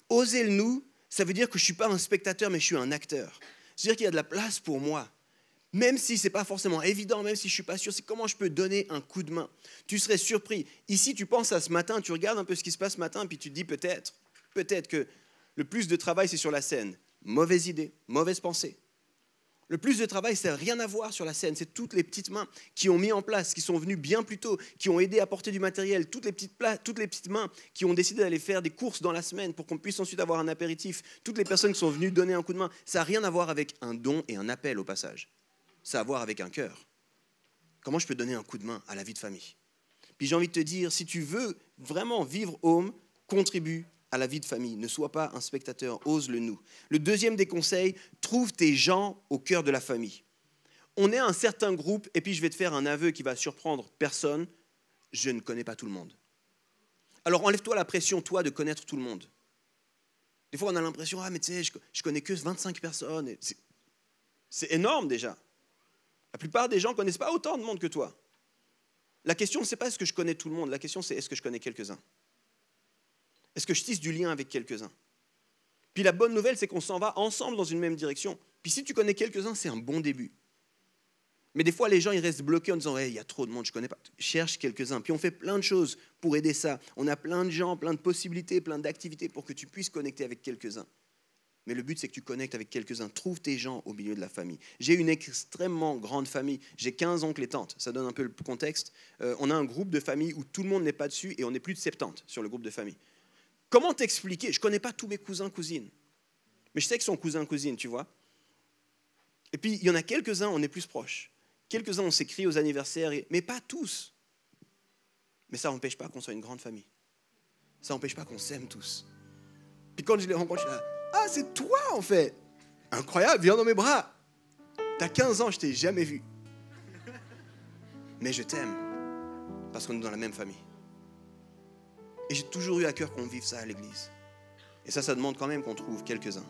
Oser le nous, ça veut dire que je ne suis pas un spectateur, mais je suis un acteur. C'est-à-dire qu'il y a de la place pour moi. Même si ce n'est pas forcément évident, même si je ne suis pas sûr, c'est comment je peux donner un coup de main. Tu serais surpris. Ici, tu penses à ce matin, tu regardes un peu ce qui se passe ce matin, puis tu te dis peut-être que le plus de travail, c'est sur la scène. Mauvaise idée, mauvaise pensée. Le plus de travail, ça n'a rien à voir sur la scène. C'est toutes les petites mains qui ont mis en place, qui sont venues bien plus tôt, qui ont aidé à porter du matériel, toutes les petites mains qui ont décidé d'aller faire des courses dans la semaine pour qu'on puisse ensuite avoir un apéritif, toutes les personnes qui sont venues donner un coup de main. Ça n'a rien à voir avec un don et un appel au passage. Ça a à voir avec un cœur. Comment je peux donner un coup de main à la vie de famille? Puis j'ai envie de te dire, si tu veux vraiment vivre Home, contribue à la vie de famille. Ne sois pas un spectateur, ose le nous. Le deuxième des conseils, trouve tes gens au cœur de la famille. On est un certain groupe, et puis je vais te faire un aveu qui va surprendre personne, je ne connais pas tout le monde. Alors enlève-toi la pression, toi, de connaître tout le monde. Des fois, on a l'impression, mais tu sais, je connais que 25 personnes. C'est énorme déjà. La plupart des gens ne connaissent pas autant de monde que toi. La question, ce n'est pas est-ce que je connais tout le monde, la question, c'est est-ce que je connais quelques-uns? Est-ce que je tisse du lien avec quelques-uns? Puis la bonne nouvelle, c'est qu'on s'en va ensemble dans une même direction. Puis si tu connais quelques-uns, c'est un bon début. Mais des fois, les gens, ils restent bloqués en disant hey, « il y a trop de monde, je ne connais pas ». Cherche quelques-uns. Puis on fait plein de choses pour aider ça. On a plein de gens, plein de possibilités, plein d'activités pour que tu puisses connecter avec quelques-uns. Mais le but, c'est que tu connectes avec quelques-uns. Trouve tes gens au milieu de la famille. J'ai une extrêmement grande famille. J'ai 15 oncles et tantes. Ça donne un peu le contexte. On a un groupe de famille où tout le monde n'est pas dessus et on est plus de 70 sur le groupe de famille. Comment t'expliquer? Je ne connais pas tous mes cousins, cousines. Mais je sais qu'ils sont cousins, cousines, tu vois. Et puis, il y en a quelques-uns, on est plus proches. Quelques-uns, on s'écrit aux anniversaires, mais pas tous. Mais ça n'empêche pas qu'on soit une grande famille. Ça n'empêche pas qu'on s'aime tous. Puis quand je les rencontre, je suis là, ah, c'est toi, en fait. Incroyable, viens dans mes bras. T'as 15 ans, je t'ai jamais vu. Mais je t'aime, parce qu'on est dans la même famille. Et j'ai toujours eu à cœur qu'on vive ça à l'église. Et ça demande quand même qu'on trouve quelques-uns.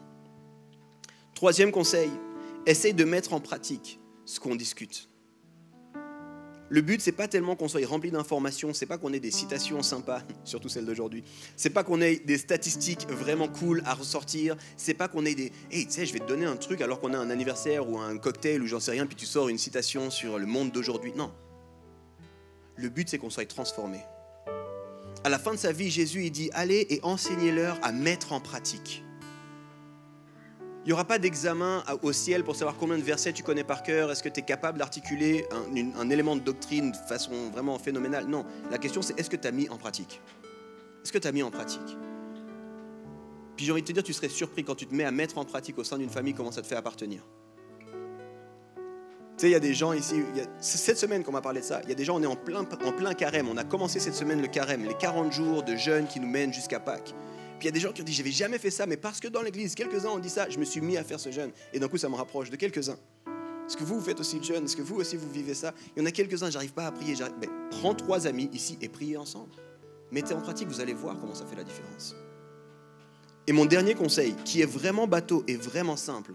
Troisième conseil, essaye de mettre en pratique ce qu'on discute. Le but, c'est pas tellement qu'on soit rempli d'informations, c'est pas qu'on ait des citations sympas, surtout celles d'aujourd'hui. C'est pas qu'on ait des statistiques vraiment cool à ressortir. C'est pas qu'on ait des hey, tu sais, je vais te donner un truc alors qu'on a un anniversaire ou un cocktail ou j'en sais rien, puis tu sors une citation sur le monde d'aujourd'hui. Non. Le but, c'est qu'on soit transformé. À la fin de sa vie, Jésus, il dit, allez et enseignez-leur à mettre en pratique. Il n'y aura pas d'examen au ciel pour savoir combien de versets tu connais par cœur. Est-ce que tu es capable d'articuler un élément de doctrine de façon vraiment phénoménale? Non, la question c'est est-ce que tu as mis en pratique? Est-ce que tu as mis en pratique? Puis j'ai envie de te dire, tu serais surpris quand tu te mets à mettre en pratique au sein d'une famille comment ça te fait appartenir. Tu sais, il y a des gens ici, c'est cette semaine qu'on m'a parlé de ça, il y a des gens, on est en plein carême, on a commencé cette semaine le carême, les 40 jours de jeûne qui nous mènent jusqu'à Pâques. Puis il y a des gens qui ont dit, je n'avais jamais fait ça, mais parce que dans l'église, quelques-uns ont dit ça, je me suis mis à faire ce jeûne. Et d'un coup, ça me rapproche de quelques-uns. Est-ce que vous faites aussi le jeûne? Est-ce que vous aussi, vous vivez ça? Il y en a quelques-uns, j'arrive pas à prier. Mais prends 3 amis ici et priez ensemble. Mettez en pratique, vous allez voir comment ça fait la différence. Et mon dernier conseil, qui est vraiment bateau et vraiment simple,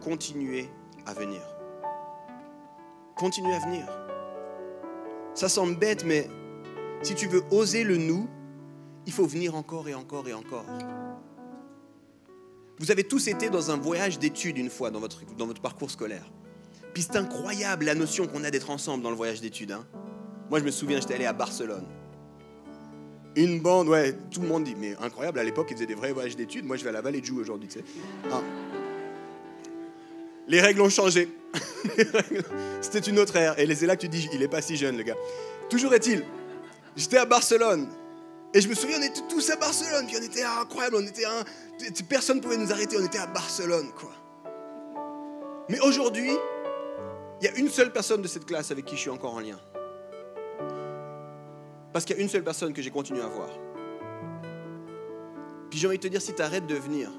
continuez à venir. Continuez à venir. Ça semble bête, mais si tu veux oser le nous, il faut venir encore et encore et encore. Vous avez tous été dans un voyage d'études une fois dans votre parcours scolaire. Puis c'est incroyable la notion qu'on a d'être ensemble dans le voyage d'études. Hein. Moi, je me souviens, j'étais allé à Barcelone. Une bande, ouais, tout le monde dit, mais incroyable, à l'époque, ils faisaient des vrais voyages d'études. Moi, je vais à la Vallée de Joux aujourd'hui, tu sais. Ah. Les règles ont changé. C'était une autre ère. Et c'est là que tu dis, il n'est pas si jeune, le gars. Toujours est-il, j'étais à Barcelone. Et je me souviens, on était tous à Barcelone, puis on était incroyable, personne ne pouvait nous arrêter, on était à Barcelone, quoi. Mais aujourd'hui, il y a une seule personne de cette classe avec qui je suis encore en lien. Parce qu'il y a une seule personne que j'ai continué à voir. Puis j'ai envie de te dire, si tu arrêtes de venir,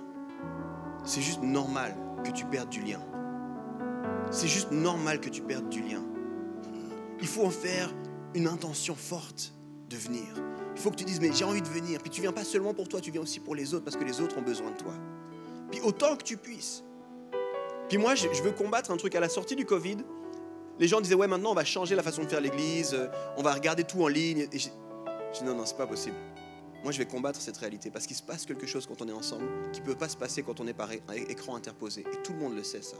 c'est juste normal que tu perdes du lien. C'est juste normal que tu perdes du lien. Il faut en faire une intention forte de venir. Il faut que tu dises, mais j'ai envie de venir. Puis tu viens pas seulement pour toi, tu viens aussi pour les autres, parce que les autres ont besoin de toi. Puis autant que tu puisses. Puis moi, je veux combattre un truc. À la sortie du Covid, les gens disaient, ouais, maintenant on va changer la façon de faire l'église, on va regarder tout en ligne. Et je dis, non, c'est pas possible. Moi, je vais combattre cette réalité, parce qu'il se passe quelque chose quand on est ensemble, qui ne peut pas se passer quand on est par écran interposé. Et tout le monde le sait, ça.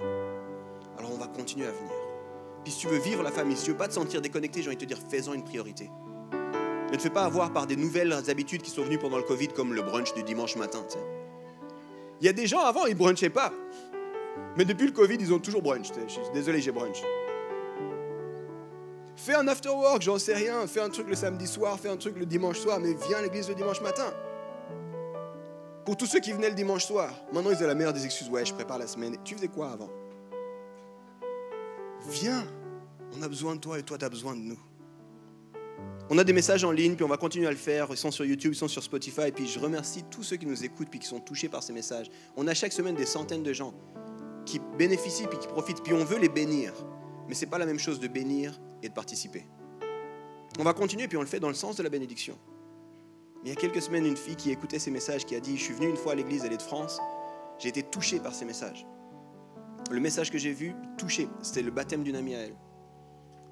Alors on va continuer à venir. Puis si tu veux vivre la famille, si tu veux pas te sentir déconnecté, j'ai envie de te dire, fais-en une priorité. Ne te fais pas avoir par des nouvelles habitudes qui sont venues pendant le Covid, comme le brunch du dimanche matin. Tu sais. Il y a des gens avant, ils ne brunchaient pas. Mais depuis le Covid, ils ont toujours brunch. Je suis désolé, j'ai brunch. Fais un after work, j'en sais rien. Fais un truc le samedi soir, fais un truc le dimanche soir, mais viens à l'église le dimanche matin. Pour tous ceux qui venaient le dimanche soir, maintenant ils ont la meilleure des excuses. Ouais, je prépare la semaine. Tu faisais quoi avant? Viens, on a besoin de toi et toi, tu as besoin de nous. On a des messages en ligne, puis on va continuer à le faire. Ils sont sur YouTube, ils sont sur Spotify. Et puis je remercie tous ceux qui nous écoutent, puis qui sont touchés par ces messages. On a chaque semaine des centaines de gens qui bénéficient, puis qui profitent. Puis on veut les bénir. Mais ce n'est pas la même chose de bénir et de participer. On va continuer, puis on le fait dans le sens de la bénédiction. Mais il y a quelques semaines, une fille qui écoutait ces messages, qui a dit, je suis venue une fois à l'église, elle est de France. J'ai été touché par ces messages. Le message que j'ai vu, touché, c'était le baptême d'une amie à elle.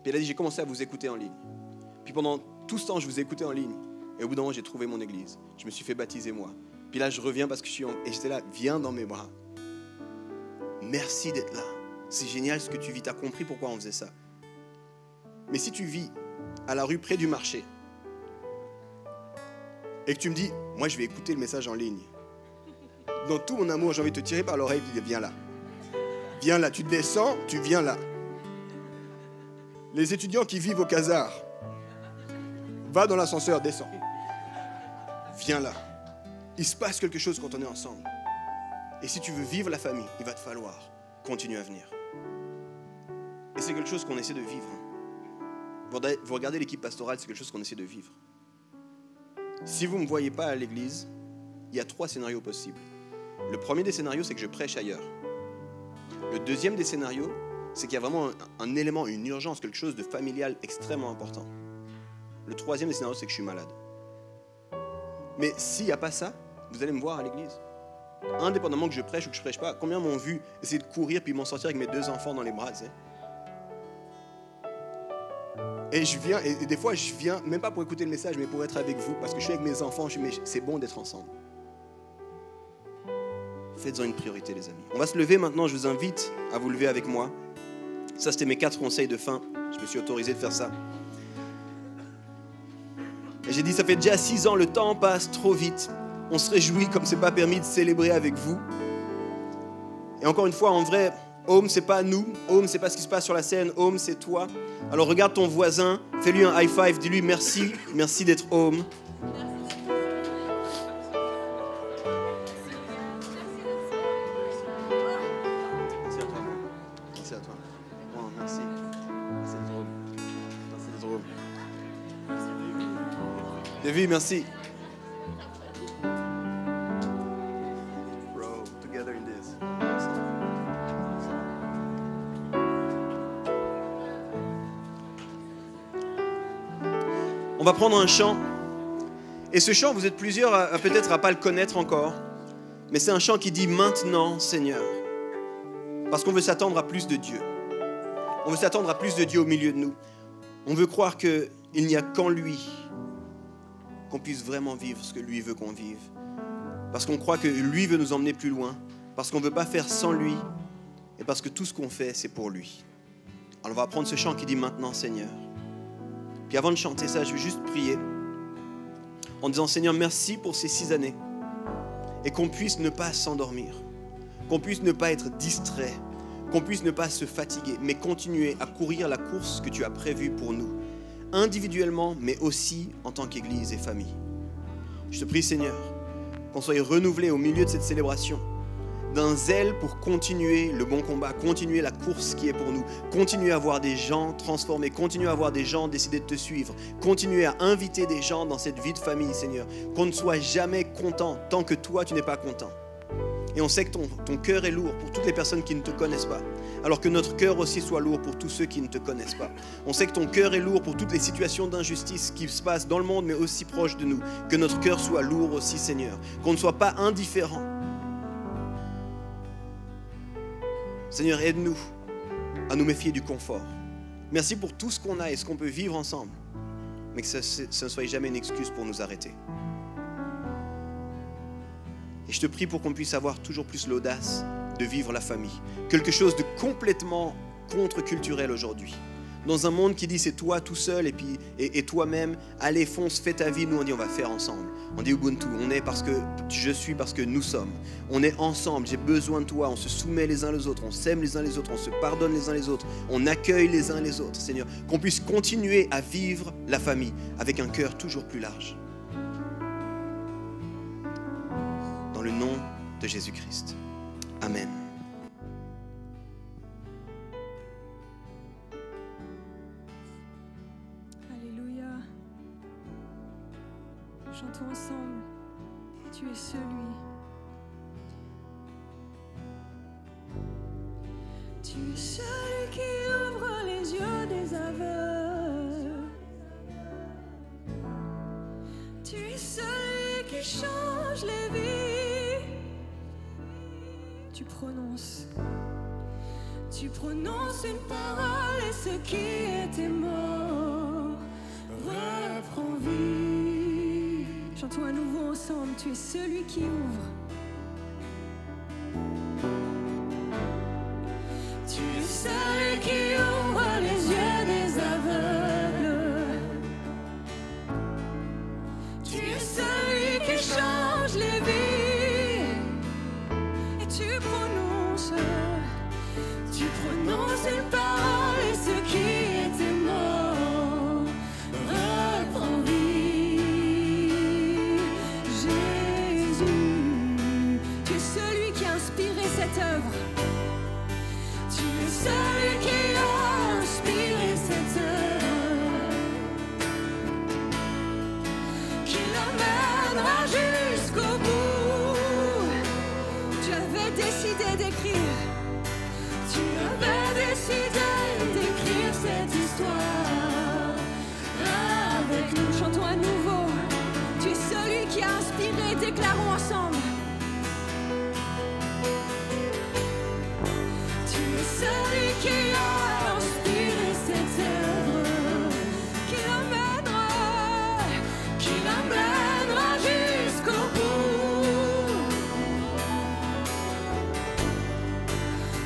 Puis elle a dit, j'ai commencé à vous écouter en ligne. Puis pendant tout ce temps, je vous écoutais en ligne. Et au bout d'un moment, j'ai trouvé mon église. Je me suis fait baptiser, moi. Puis là, je reviens parce que Et j'étais là, viens dans mes bras. Merci d'être là. C'est génial ce que tu vis. Tu as compris pourquoi on faisait ça. Mais si tu vis à la rue près du marché et que tu me dis, moi, je vais écouter le message en ligne. Dans tout mon amour, j'ai envie de te tirer par l'oreille et de dire, viens là. Viens là. Tu descends, tu viens là. Les étudiants qui vivent au Casar, va dans l'ascenseur, descends. viens là. Il se passe quelque chose quand on est ensemble. Et si tu veux vivre la famille, il va te falloir continuer à venir. Et c'est quelque chose qu'on essaie de vivre. Vous regardez l'équipe pastorale, c'est quelque chose qu'on essaie de vivre. Si vous ne me voyez pas à l'église, il y a 3 scénarios possibles. Le premier des scénarios, c'est que je prêche ailleurs. Le deuxième des scénarios, c'est qu'il y a vraiment un élément, une urgence, quelque chose de familial extrêmement important. Le troisième des scénarios, c'est que je suis malade. Mais s'il n'y a pas ça, vous allez me voir à l'église. Indépendamment que je prêche ou que je ne prêche pas, combien m'ont vu essayer de courir puis m'en sortir avec mes 2 enfants dans les bras, tu sais? Et je viens, et des fois je viens, même pas pour écouter le message, mais pour être avec vous, parce que je suis avec mes enfants, mais c'est bon d'être ensemble. Faites-en une priorité, les amis. On va se lever maintenant, je vous invite à vous lever avec moi. Ça, c'était mes 4 conseils de fin. Je me suis autorisé de faire ça. Et j'ai dit, ça fait déjà 6 ans, le temps passe trop vite. On se réjouit comme c'est pas permis de célébrer avec vous. Et encore une fois, en vrai, Home, c'est pas nous. Home, c'est pas ce qui se passe sur la scène. Home, c'est toi. Alors regarde ton voisin, fais-lui un high five, dis-lui merci, merci d'être home. Merci à toi. Merci à toi. Oh, merci. Merci d'être home. Merci d'être home. David, merci. Bro, together in this. On va prendre un chant. Et ce chant, vous êtes plusieurs à peut-être à pas le connaître encore. Mais c'est un chant qui dit « Maintenant, Seigneur ». Parce qu'on veut s'attendre à plus de Dieu. On veut s'attendre à plus de Dieu au milieu de nous. On veut croire qu'il n'y a qu'en lui qu'on puisse vraiment vivre ce que lui veut qu'on vive. Parce qu'on croit que lui veut nous emmener plus loin. Parce qu'on ne veut pas faire sans lui. Et parce que tout ce qu'on fait, c'est pour lui. Alors on va prendre ce chant qui dit « Maintenant, Seigneur ». Puis avant de chanter ça, je vais juste prier en disant « Seigneur, merci pour ces 6 années. » Et qu'on puisse ne pas s'endormir, qu'on puisse ne pas être distrait, qu'on puisse ne pas se fatiguer, mais continuer à courir la course que tu as prévue pour nous, individuellement, mais aussi en tant qu'Église et famille. Je te prie, Seigneur, qu'on soit renouvelé au milieu de cette célébration, d'un zèle pour continuer le bon combat, continuer la course qui est pour nous, continuer à voir des gens transformés, continuer à voir des gens décider de te suivre, continuer à inviter des gens dans cette vie de famille, Seigneur, qu'on ne soit jamais content tant que toi, tu n'es pas content. Et on sait que ton cœur est lourd pour toutes les personnes qui ne te connaissent pas, alors que notre cœur aussi soit lourd pour tous ceux qui ne te connaissent pas. On sait que ton cœur est lourd pour toutes les situations d'injustice qui se passent dans le monde, mais aussi proches de nous. Que notre cœur soit lourd aussi, Seigneur, qu'on ne soit pas indifférent. Seigneur, aide-nous à nous méfier du confort. Merci pour tout ce qu'on a et ce qu'on peut vivre ensemble, mais que ça ne soit jamais une excuse pour nous arrêter. Et je te prie pour qu'on puisse avoir toujours plus l'audace de vivre la famille. Quelque chose de complètement contre-culturel aujourd'hui. Dans un monde qui dit c'est toi tout seul et toi-même, allez fonce, fais ta vie, nous on dit on va faire ensemble. On dit Ubuntu, on est parce que je suis, parce que nous sommes. On est ensemble, j'ai besoin de toi, on se soumet les uns les autres, on s'aime les uns les autres, on se pardonne les uns les autres, on accueille les uns les autres, Seigneur. Qu'on puisse continuer à vivre la famille avec un cœur toujours plus large. Dans le nom de Jésus-Christ. Amen. Chantons ensemble, tu es celui. Tu es celui qui ouvre les yeux des aveugles. Tu es celui qui change les vies. Tu prononces une parole et ce qui était mort reprend vie. Chantons à nouveau ensemble, tu es celui qui ouvre. Tu es celui qui ouvre les yeux des aveugles. Tu es celui qui change les vies. Et tu prononces une parole et ce qui était mort reprend vie. cette œuvre. Tu es celui qui a inspiré cette œuvre, qui l'emmènera jusqu'au bout. Tu avais décidé d'écrire, tu avais décidé d'écrire cette histoire avec nous. Chantons à nouveau. Tu es celui qui a inspiré, déclarons ensemble. Tu es celui qui a inspiré cette œuvre, qui l'emmènera jusqu'au bout.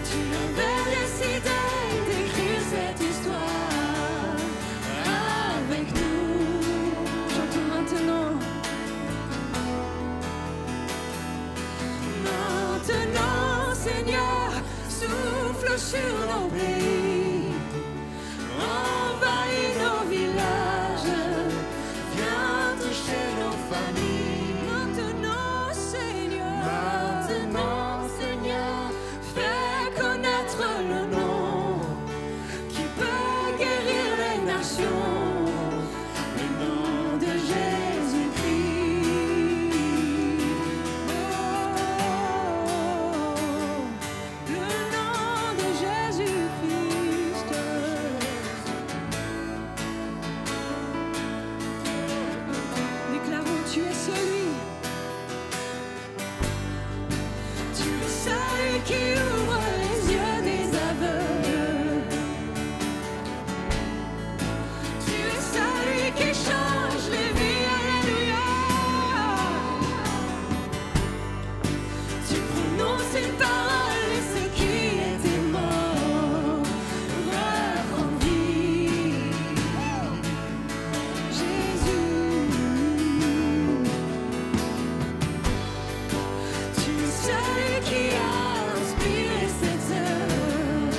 Tu avais décidé d'écrire cette histoire avec nous. Chantons maintenant. Maintenant, Seigneur, souffle sur nos pays, envahis nos villages, viens toucher nos familles. Maintenant, Seigneur, fais connaître le nom qui peut guérir les nations, le nom de Jésus-Christ. Le nom de Jésus-Christ. Déclarons, tu es celui qui ouvre les yeux des aveugles. Tu es celui qui change les vies. Alléluia. Tu prononces une parole et ceux qui étaient morts reprend vie. Jésus, tu es celui qui a inspiré cette œuvre,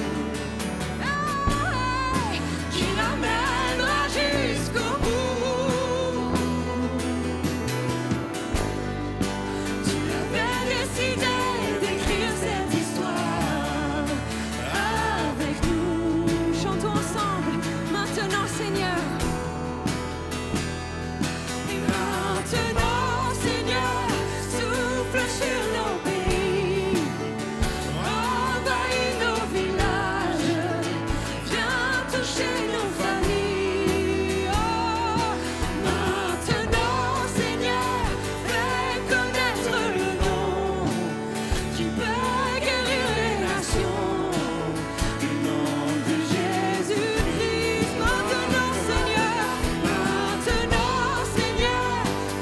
qui l'emmènera jusqu'au bout. Tu avais décidé d'écrire cette histoire avec nous. Chantons ensemble. Maintenant, Seigneur. Et maintenant, Seigneur, souffle sur nos pays, envahis nos villages, viens toucher nos familles. Oh, maintenant, Seigneur, fais connaître le nom qui peut guérir les nations, le nom de Jésus-Christ. Maintenant, Seigneur,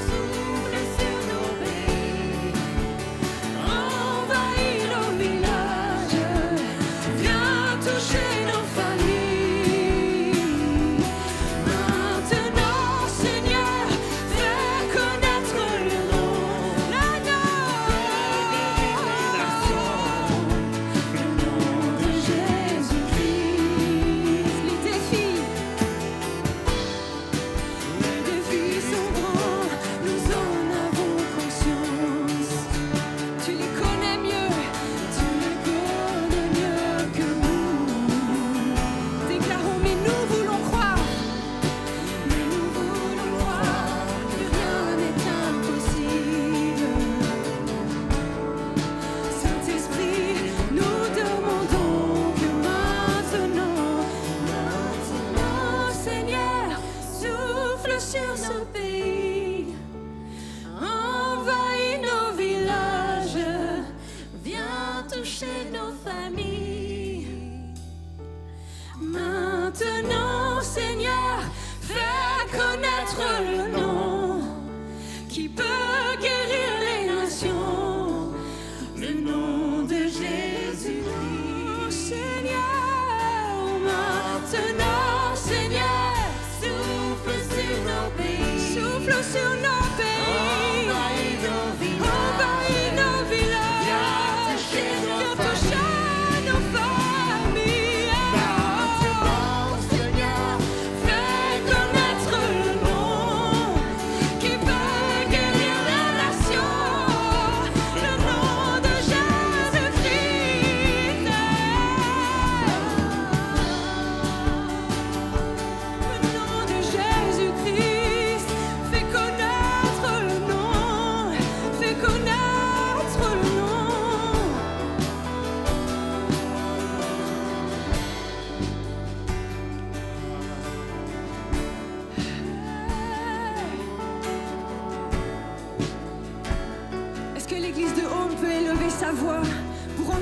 souffle sur nos pays, envahis nos villages, viens toucher nos familles. Maintenant, Seigneur, fais connaître le nom de Jésus-Christ. Les défis sont grands, nous en avons conscience. Tu les connais mieux que nous. Déclarons, mais nous voulons croire que rien n'est impossible. Saint-Esprit, nous demandons que maintenant, Seigneur, souffle sur nos pays, envahis nos villages, viens toucher nos familles. Maintenant, Seigneur, fais connaître le nom qui peut guérir les nations, le nom de Jésus. Seigneur, maintenant, Seigneur, souffle sur nos pays, souffle sur nos pays, envahis nos villages, viens toucher nos familles. Maintenant, Seigneur, fais connaître le nom qui peut guérir les nations, le nom de Jésus-Christ.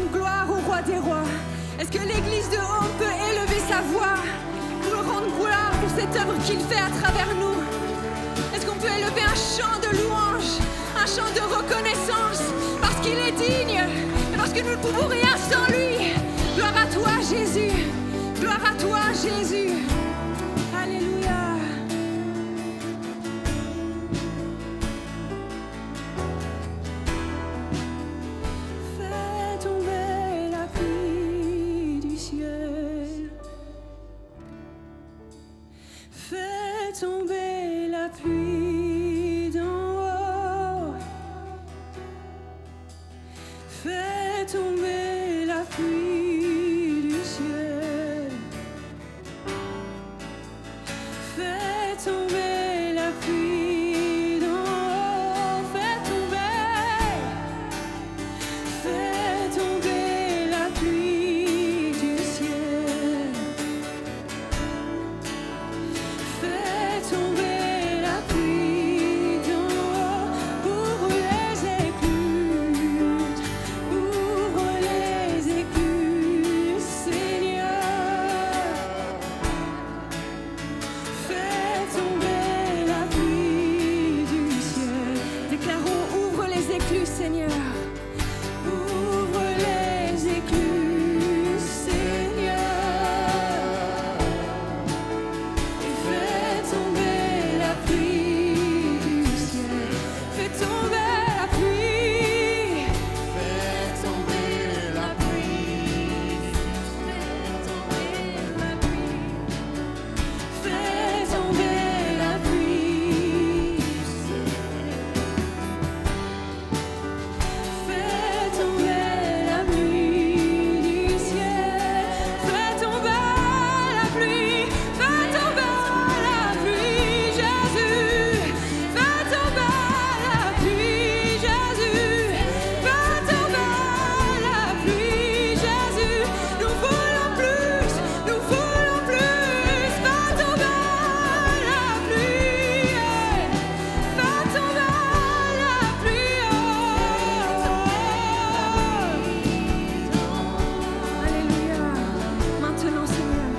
rendre gloire au roi des rois? Est-ce que l'église de Home peut élever sa voix pour rendre gloire pour cette œuvre qu'il fait à travers nous? Est-ce qu'on peut élever un chant de louange, un chant de reconnaissance, parce qu'il est digne et parce que nous ne pouvons rien sans lui? Gloire à toi, Jésus. Gloire à toi, Jésus. Alléluia. Fais tomber la pluie du ciel. Fais tomber la pluie d'en haut. Fais tomber la pluie du ciel. Fais tomber la pluie d'en haut. Fais tomber. Fais tomber la pluie du ciel. Fais tomber la pluie d'en haut. Ouvre les écluses. Ouvre les écluses, Seigneur. Fais tomber la pluie du ciel. Déclarons, ouvre les écluses, Seigneur. Ouvre les écluses, Seigneur. Et fais tomber la pluie du ciel. Fais tomber la pluie. Fais tomber la pluie. Fais tomber la pluie. Fais tomber la pluie. Fais tomber la pluie du ciel. Fais tomber la pluie. Fais tomber la pluie, Jésus. Fais tomber la pluie, Jésus. Fais tomber la pluie, Jésus. Nous voulons plus, nous voulons plus. Fais tomber la pluie. Fais tomber la pluie. Alléluia. Maintenant, Seigneur.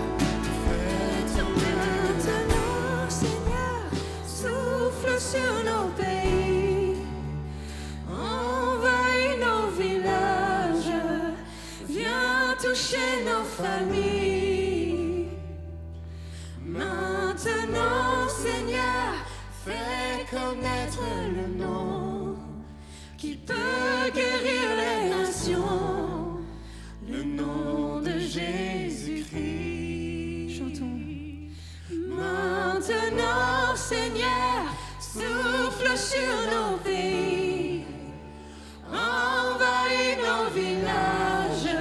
Maintenant, Seigneur, souffle sur nos pays. Envahis nos villages. Viens toucher nos familles. Maintenant, Seigneur, fais connaître le nom qui peut guérir les nations, le nom de Jésus-Christ. Chantons. Maintenant, Seigneur, souffle sur nos pays. Envahis nos villages.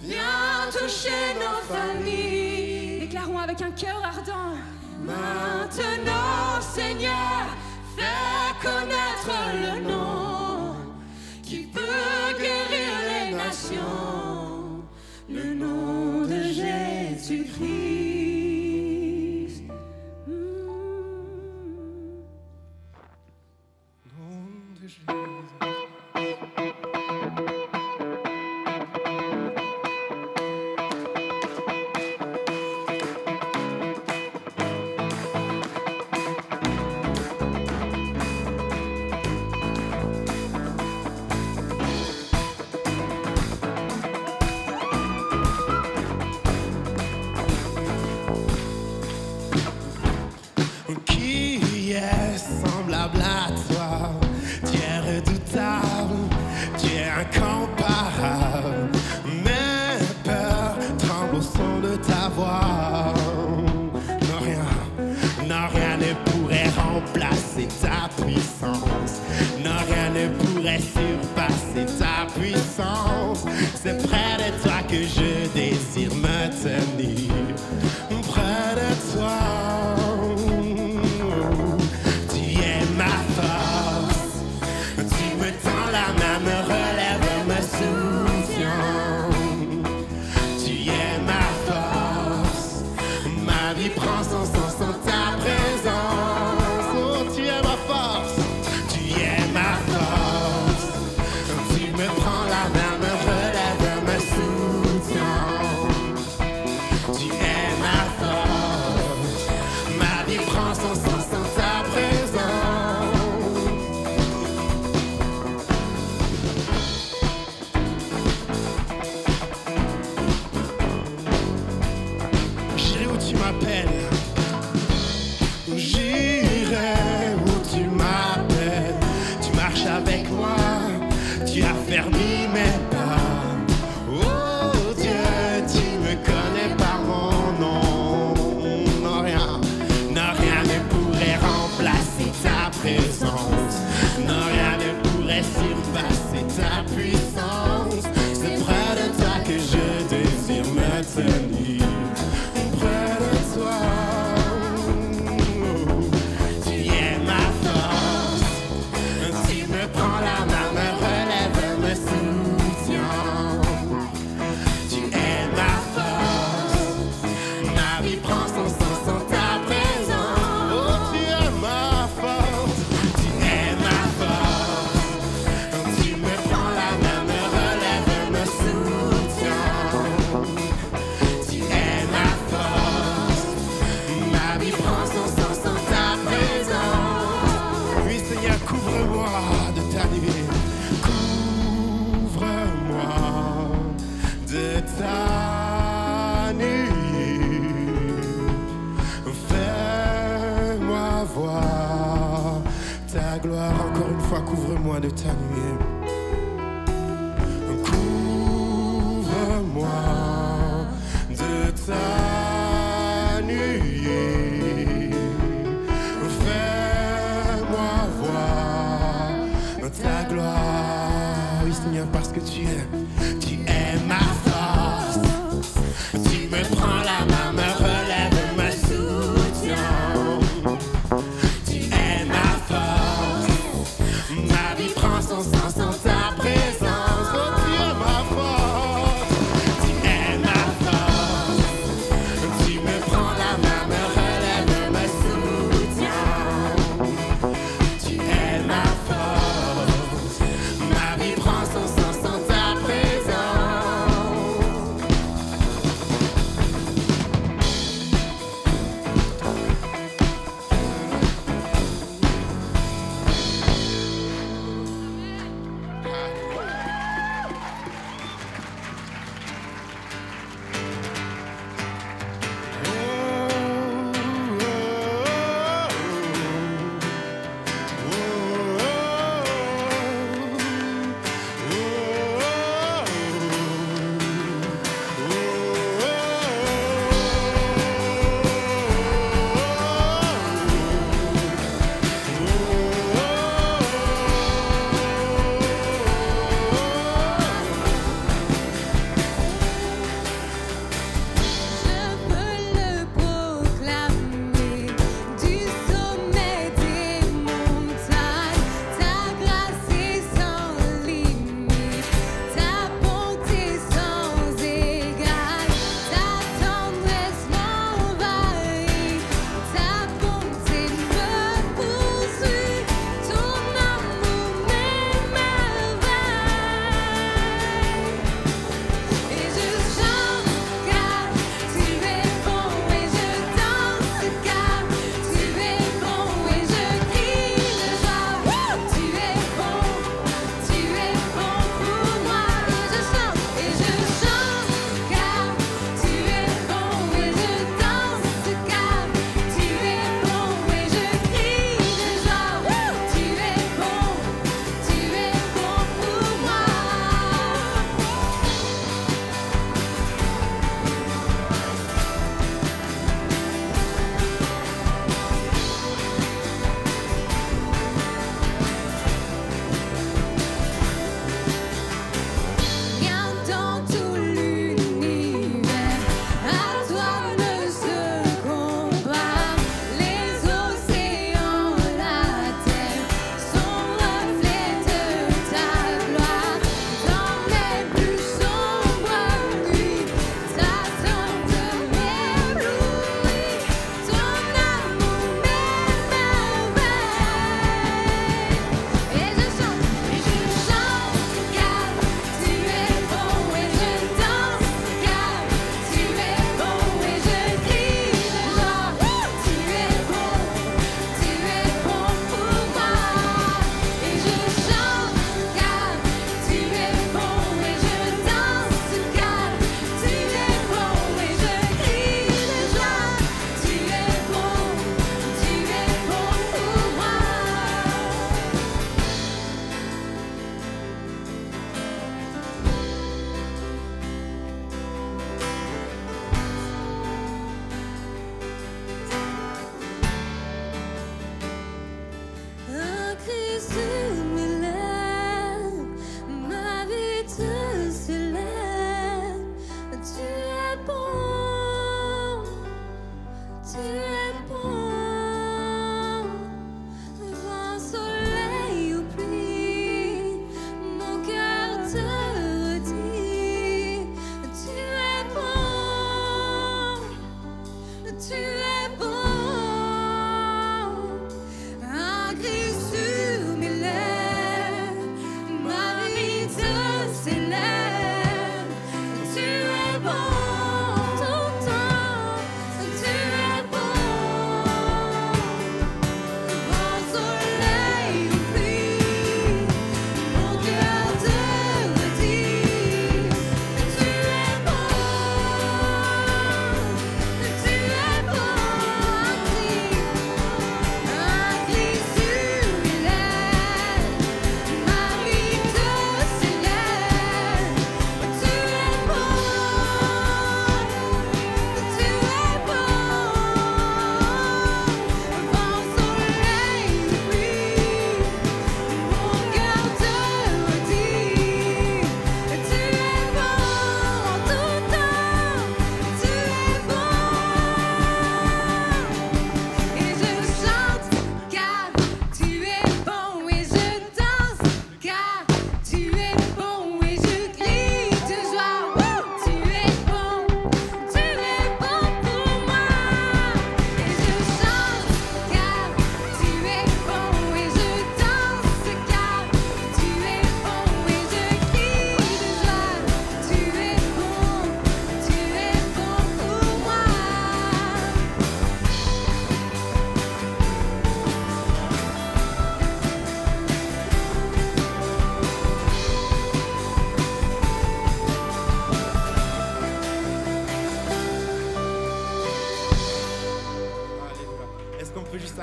Viens toucher nos familles. Déclarons avec un cœur ardent. Maintenant, Seigneur, fais connaître le nom qui peut guérir les nations, le nom de Jésus-Christ. Qui est semblable à toi? Tu es redoutable, tu es incomparable. Mes peurs tremblent au son de ta voix. Non, rien ne pourrait remplacer ta puissance. Non, rien ne pourrait surpasser ta puissance. C'est près de toi que je désire me tenir. Près de toi. Prends son sens en ta présence. Oh, tu es ma force, tu es ma force. Tu me prends la main, me relèves. couvre-moi de ta nuée. Couvre-moi de ta nuée. Fais-moi voir ta gloire. Oui, Seigneur, parce que tu es ma force. Tu me prends la main, me relève, me soutiens. Tu es ma force. Ma vie prend son sens.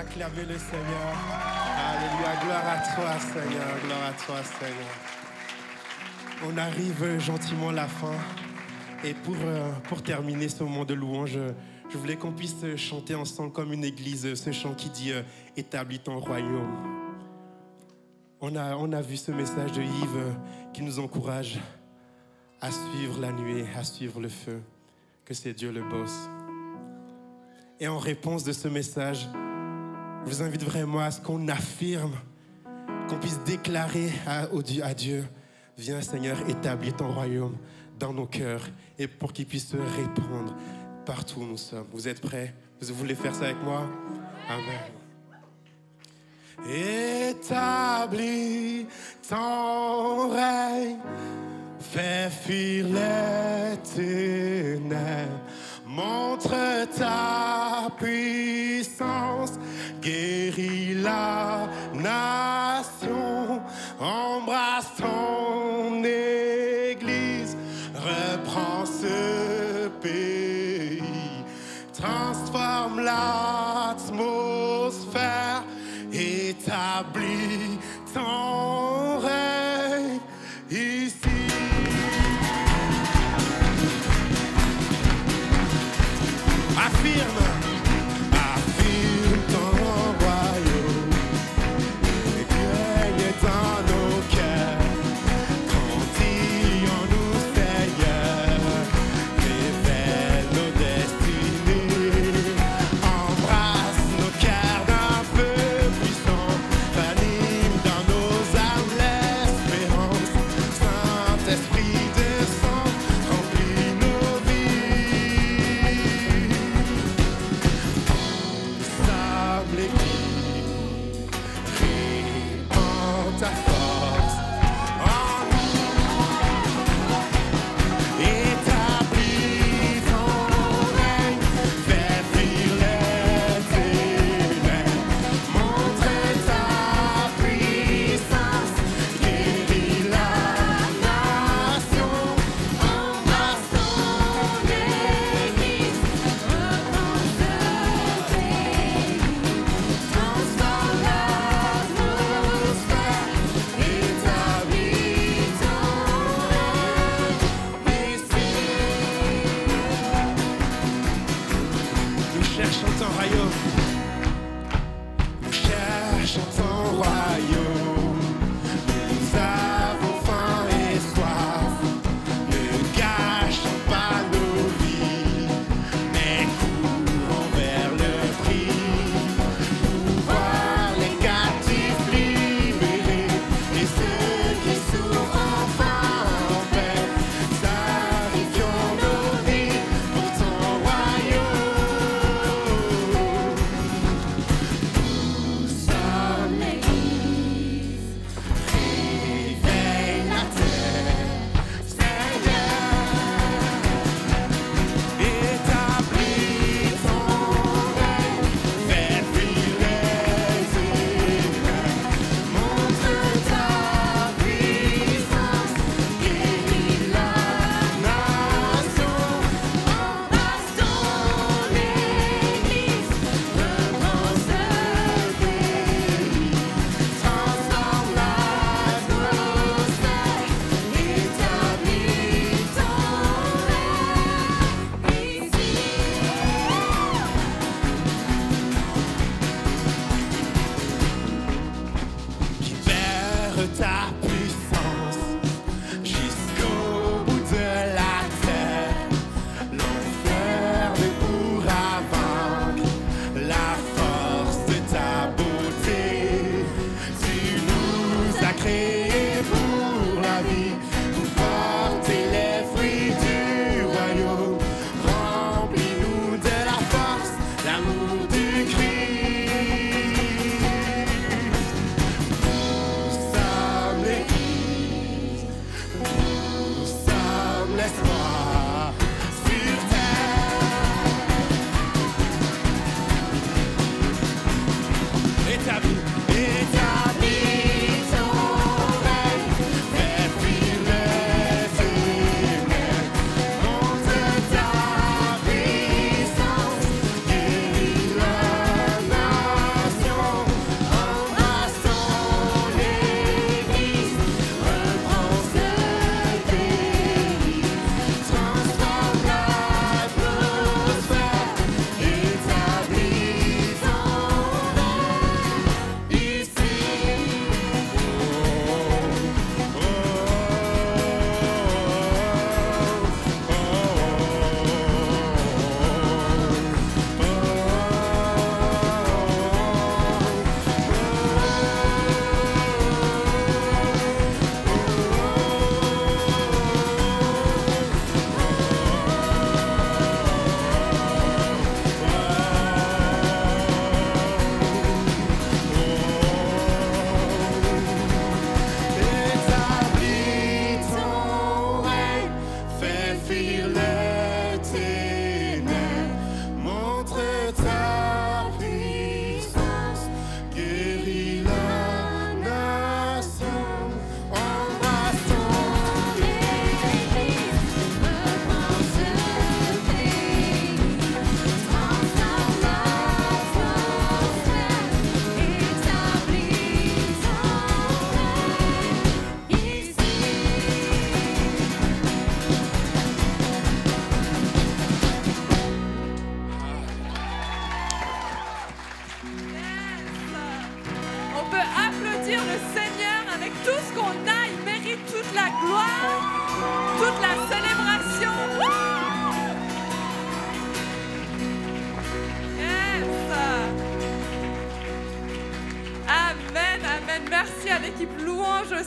acclamer le Seigneur. Alléluia, gloire à toi Seigneur, gloire à toi Seigneur. On arrive gentiment à la fin. Et pour terminer ce moment de louange, je voulais qu'on puisse chanter ensemble comme une église, ce chant qui dit « Établis ton royaume ». On a vu ce message de Yves qui nous encourage à suivre la nuée, à suivre le feu, que c'est Dieu le boss. Et en réponse de ce message, je vous invite vraiment à ce qu'on affirme, qu'on puisse déclarer à Dieu, viens Seigneur, établis ton royaume dans nos cœurs et pour qu'il puisse se répandre partout où nous sommes. Vous êtes prêts? Vous voulez faire ça avec moi? Amen. Établis ton règne, fais fuir les ténèbres, montre ta puissance, guéris la nation, embrasse ton Église, reprends ce pays, transforme l'atmosphère, établis ton règne ici. Affirme ton royaume, et règne dans nos cœurs. Grandis-en-nous, Seigneur, révèle nos destinées, embrasse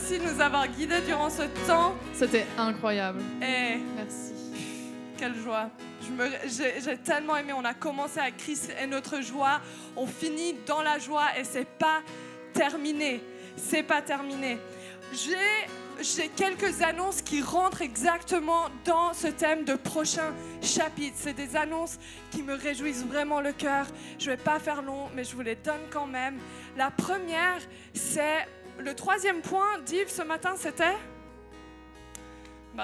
aussi de nous avoir guidés durant ce temps. C'était incroyable. Et Merci. quelle joie. J'ai tellement aimé. On a commencé avec Christ et notre joie. On finit dans la joie et c'est pas terminé. C'est pas terminé. J'ai quelques annonces qui rentrent exactement dans ce thème de prochain chapitre. C'est des annonces qui me réjouissent vraiment le cœur. Je ne vais pas faire long, mais je vous les donne quand même. La première, c'est le 3e point d'Yves ce matin, c'était...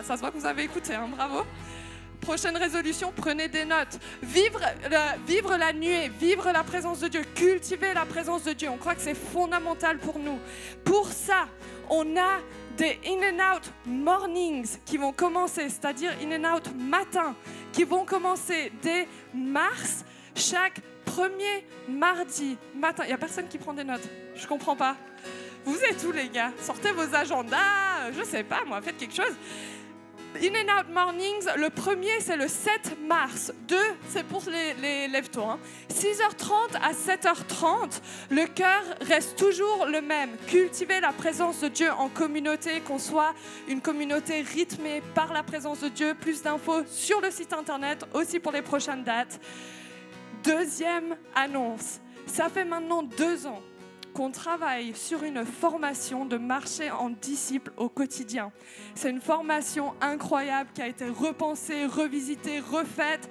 ça se voit que vous avez écouté, hein, bravo. Prochaine résolution, prenez des notes. Vivre la nuée, vivre la présence de Dieu, cultiver la présence de Dieu. On croit que c'est fondamental pour nous. Pour ça, on a des in and out mornings qui vont commencer, c'est-à-dire in and out matin, qui vont commencer dès mars, chaque premier mardi matin. Il n'y a personne qui prend des notes. Je ne comprends pas. Vous êtes où, les gars? Sortez vos agendas, je ne sais pas, moi, faites quelque chose. In and Out Mornings, le premier c'est le 7 mars, 2 c'est pour les lève-tôt, 6h30 à 7h30, le cœur reste toujours le même, cultiver la présence de Dieu en communauté, qu'on soit une communauté rythmée par la présence de Dieu, plus d'infos sur le site internet, aussi pour les prochaines dates. Deuxième annonce, ça fait maintenant 2 ans qu'on travaille sur une formation de marcher en disciple au quotidien. C'est une formation incroyable qui a été repensée, revisitée, refaite.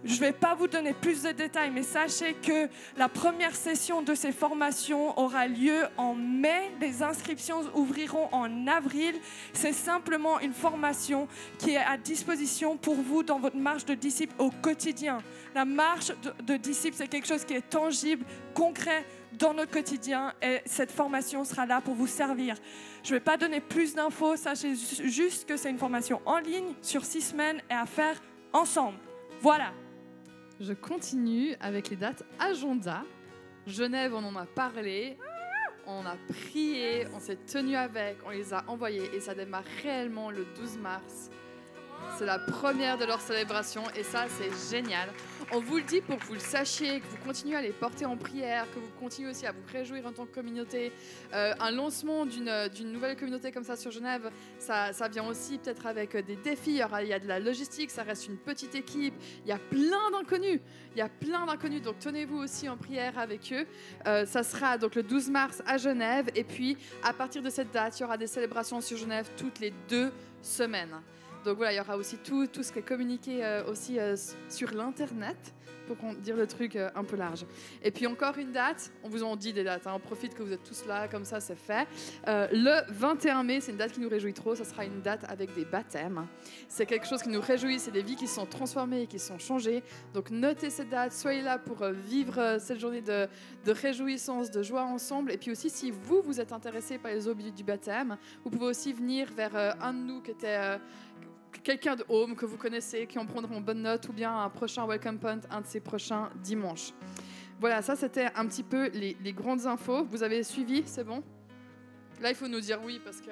Je ne vais pas vous donner plus de détails, mais sachez que la première session de ces formations aura lieu en mai. Les inscriptions ouvriront en avril. C'est simplement une formation qui est à disposition pour vous dans votre marche de disciple au quotidien. La marche de disciple, c'est quelque chose qui est tangible, concret, dans notre quotidien, et cette formation sera là pour vous servir. Je ne vais pas donner plus d'infos, sachez juste que c'est une formation en ligne sur 6 semaines et à faire ensemble. Voilà. Je continue avec les dates agenda. Genève, on en a parlé, on a prié, on s'est tenu avec, on les a envoyés et ça démarre réellement le 12 mars. C'est la première de leur célébration et ça, c'est génial. On vous le dit pour que vous le sachiez, que vous continuez à les porter en prière, que vous continuez aussi à vous réjouir en tant que communauté. Un lancement d'une nouvelle communauté comme ça sur Genève, ça vient aussi peut-être avec des défis. Il y a de la logistique, ça reste une petite équipe. Il y a plein d'inconnus. Donc tenez-vous aussi en prière avec eux. Ça sera donc le 12 mars à Genève. Et puis, à partir de cette date, il y aura des célébrations sur Genève toutes les 2 semaines. Donc voilà, il y aura aussi tout ce qui est communiqué aussi sur l'internet pour dire le truc un peu large. Et puis encore une date, on vous en dit des dates, on profite que vous êtes tous là, comme ça c'est fait. Le 21 mai, c'est une date qui nous réjouit trop, ça sera une date avec des baptêmes. C'est quelque chose qui nous réjouit, c'est des vies qui sont transformées et qui sont changées. Donc notez cette date, soyez là pour vivre cette journée de réjouissance, de joie ensemble. Et puis aussi, si vous êtes intéressé par les eaux du baptême, vous pouvez aussi venir vers un de nous qui était... quelqu'un de Home que vous connaissez, qui en prendra en bonne note, ou bien un prochain Welcome Point, un de ces prochains dimanches. Voilà, ça c'était un petit peu les grandes infos. Vous avez suivi, c'est bon? Là, il faut nous dire oui parce que...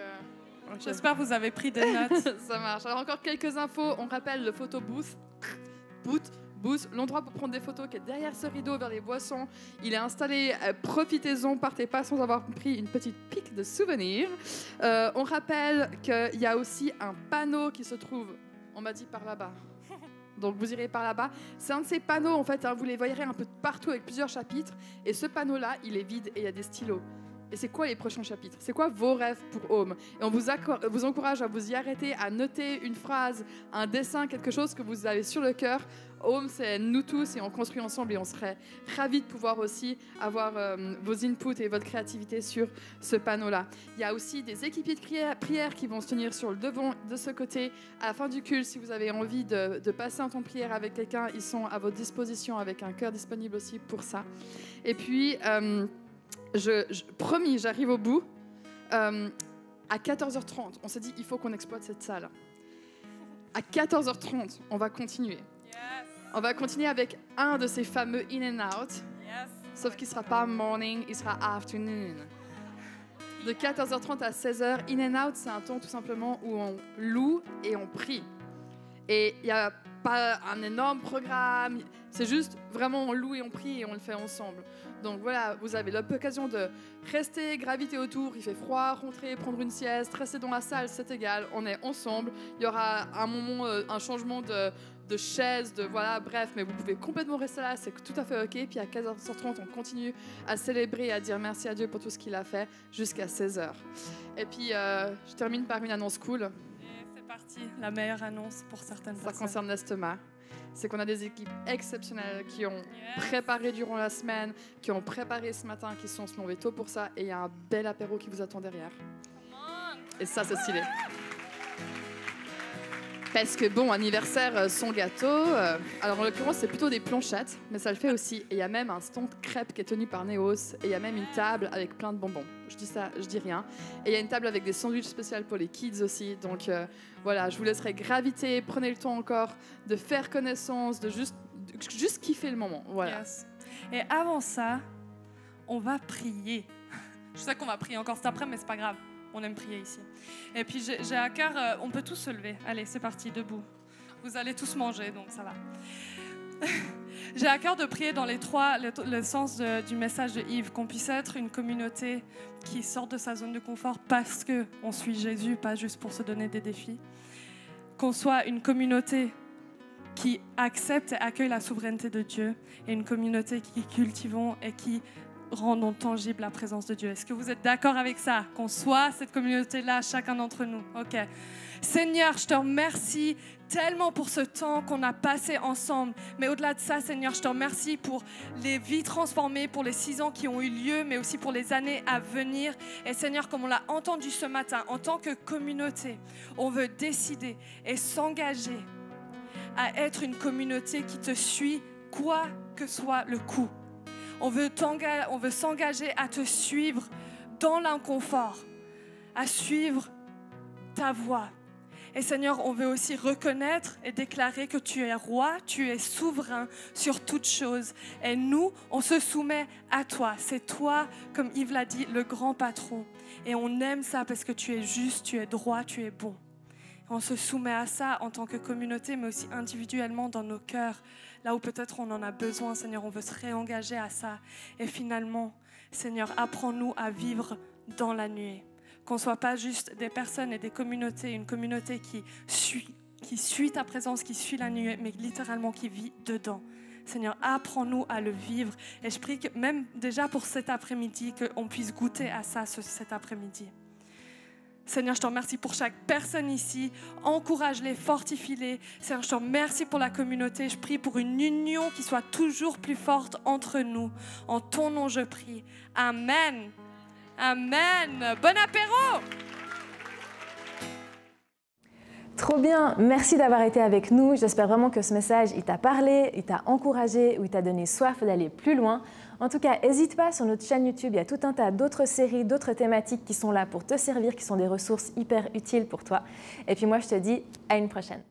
J'espère que vous avez pris des notes. Ça marche. Alors encore quelques infos. On rappelle le photo booth, l'endroit pour prendre des photos qui est derrière ce rideau vers les boissons. Il est installé, profitez-en, partez pas sans avoir pris une petite pique de souvenirs. On rappelle qu'il y a aussi un panneau qui se trouve, on m'a dit par là-bas. Donc vous irez par là-bas. C'est un de ces panneaux, en fait, vous les verrez un peu partout avec plusieurs chapitres. Et ce panneau-là, il est vide et il y a des stylos. Et c'est quoi les prochains chapitres? C'est quoi vos rêves pour Home? Et on vous encourage à vous y arrêter, à noter une phrase, un dessin, quelque chose que vous avez sur le cœur. Home, c'est nous tous et on construit ensemble et on serait ravis de pouvoir aussi avoir vos inputs et votre créativité sur ce panneau-là. Il y a aussi des équipiers de prière qui vont se tenir sur le devant de ce côté. À la fin du culte, si vous avez envie de passer un temps de prière avec quelqu'un, ils sont à votre disposition avec un cœur disponible aussi pour ça. Et puis... promis, j'arrive au bout. À 14h30, on s'est dit il faut qu'on exploite cette salle. À 14h30, on va continuer. On va continuer avec un de ces fameux in and out. Sauf qu'il ne sera pas morning, il sera afternoon. De 14h30 à 16h, in and out, c'est un temps tout simplement où on loue et on prie. Et il n'y a pas un énorme programme, c'est juste vraiment on loue et on prie et on le fait ensemble. Donc voilà, vous avez l'occasion de rester, graviter autour, il fait froid, rentrer, prendre une sieste, rester dans la salle, c'est égal, on est ensemble. Il y aura un moment, un changement de chaise, voilà, bref, mais vous pouvez complètement rester là, c'est tout à fait ok. Puis à 15h30, on continue à célébrer et à dire merci à Dieu pour tout ce qu'il a fait jusqu'à 16h. Et puis, je termine par une annonce cool. C'est parti, la meilleure annonce pour certaines personnes. Ça concerne l'Estoma. C'est qu'on a des équipes exceptionnelles qui ont préparé durant la semaine, qui ont préparé ce matin, qui sont se lever tôt pour ça. Et il y a un bel apéro qui vous attend derrière. Et ça, c'est stylé. Parce que bon, anniversaire sans gâteau. Alors en l'occurrence, c'est plutôt des planchettes, mais ça le fait aussi. Et il y a même un stand crêpes qui est tenu par Neos. Et il y a même une table avec plein de bonbons. Je dis ça, je dis rien. Et il y a une table avec des sandwichs spéciaux pour les kids aussi. Donc voilà, je vous laisserai graviter. Prenez le temps encore de faire connaissance, de juste kiffer le moment. Voilà. Yes. Et avant ça, on va prier. Je sais qu'on va prier encore cet après, mais c'est pas grave. On aime prier ici. Et puis j'ai à cœur, on peut tous se lever. Allez, c'est parti, debout. Vous allez tous manger, donc ça va. J'ai à cœur de prier dans le sens du message de Yves, qu'on puisse être une communauté qui sort de sa zone de confort parce qu'on suit Jésus, pas juste pour se donner des défis. Qu'on soit une communauté qui accepte et accueille la souveraineté de Dieu et une communauté qui cultivons et qui rendons tangible la présence de Dieu. Est-ce que vous êtes d'accord avec ça? Qu'on soit cette communauté-là, chacun d'entre nous. Ok. Seigneur, je te remercie tellement pour ce temps qu'on a passé ensemble. Mais au-delà de ça, Seigneur, je te remercie pour les vies transformées, pour les 6 ans qui ont eu lieu, mais aussi pour les années à venir. Et Seigneur, comme on l'a entendu ce matin, en tant que communauté, on veut décider et s'engager à être une communauté qui te suit, quoi que soit le coût. On veut s'engager à te suivre dans l'inconfort, à suivre ta voie. Et Seigneur, on veut aussi reconnaître et déclarer que tu es roi, tu es souverain sur toutes choses. Et nous, on se soumet à toi. C'est toi, comme Yves l'a dit, le grand patron. Et on aime ça parce que tu es juste, tu es droit, tu es bon. On se soumet à ça en tant que communauté, mais aussi individuellement dans nos cœurs. Là où peut-être on en a besoin, Seigneur, on veut se réengager à ça. Et finalement, Seigneur, apprends-nous à vivre dans la nuée. Qu'on ne soit pas juste des personnes et des communautés, une communauté qui suit ta présence, qui suit la nuée, mais littéralement qui vit dedans. Seigneur, apprends-nous à le vivre. Et je prie que même déjà pour cet après-midi, qu'on puisse goûter à ça cet après-midi. Seigneur, je te remercie pour chaque personne ici. Encourage-les, fortifie-les. Seigneur, je te remercie pour la communauté. Je prie pour une union qui soit toujours plus forte entre nous. En ton nom, je prie. Amen. Amen. Bon apéro. Trop bien, merci d'avoir été avec nous. J'espère vraiment que ce message, il t'a parlé, il t'a encouragé ou il t'a donné soif d'aller plus loin. En tout cas, n'hésite pas, sur notre chaîne YouTube, il y a tout un tas d'autres séries, d'autres thématiques qui sont là pour te servir, qui sont des ressources hyper utiles pour toi. Et puis moi, je te dis à une prochaine.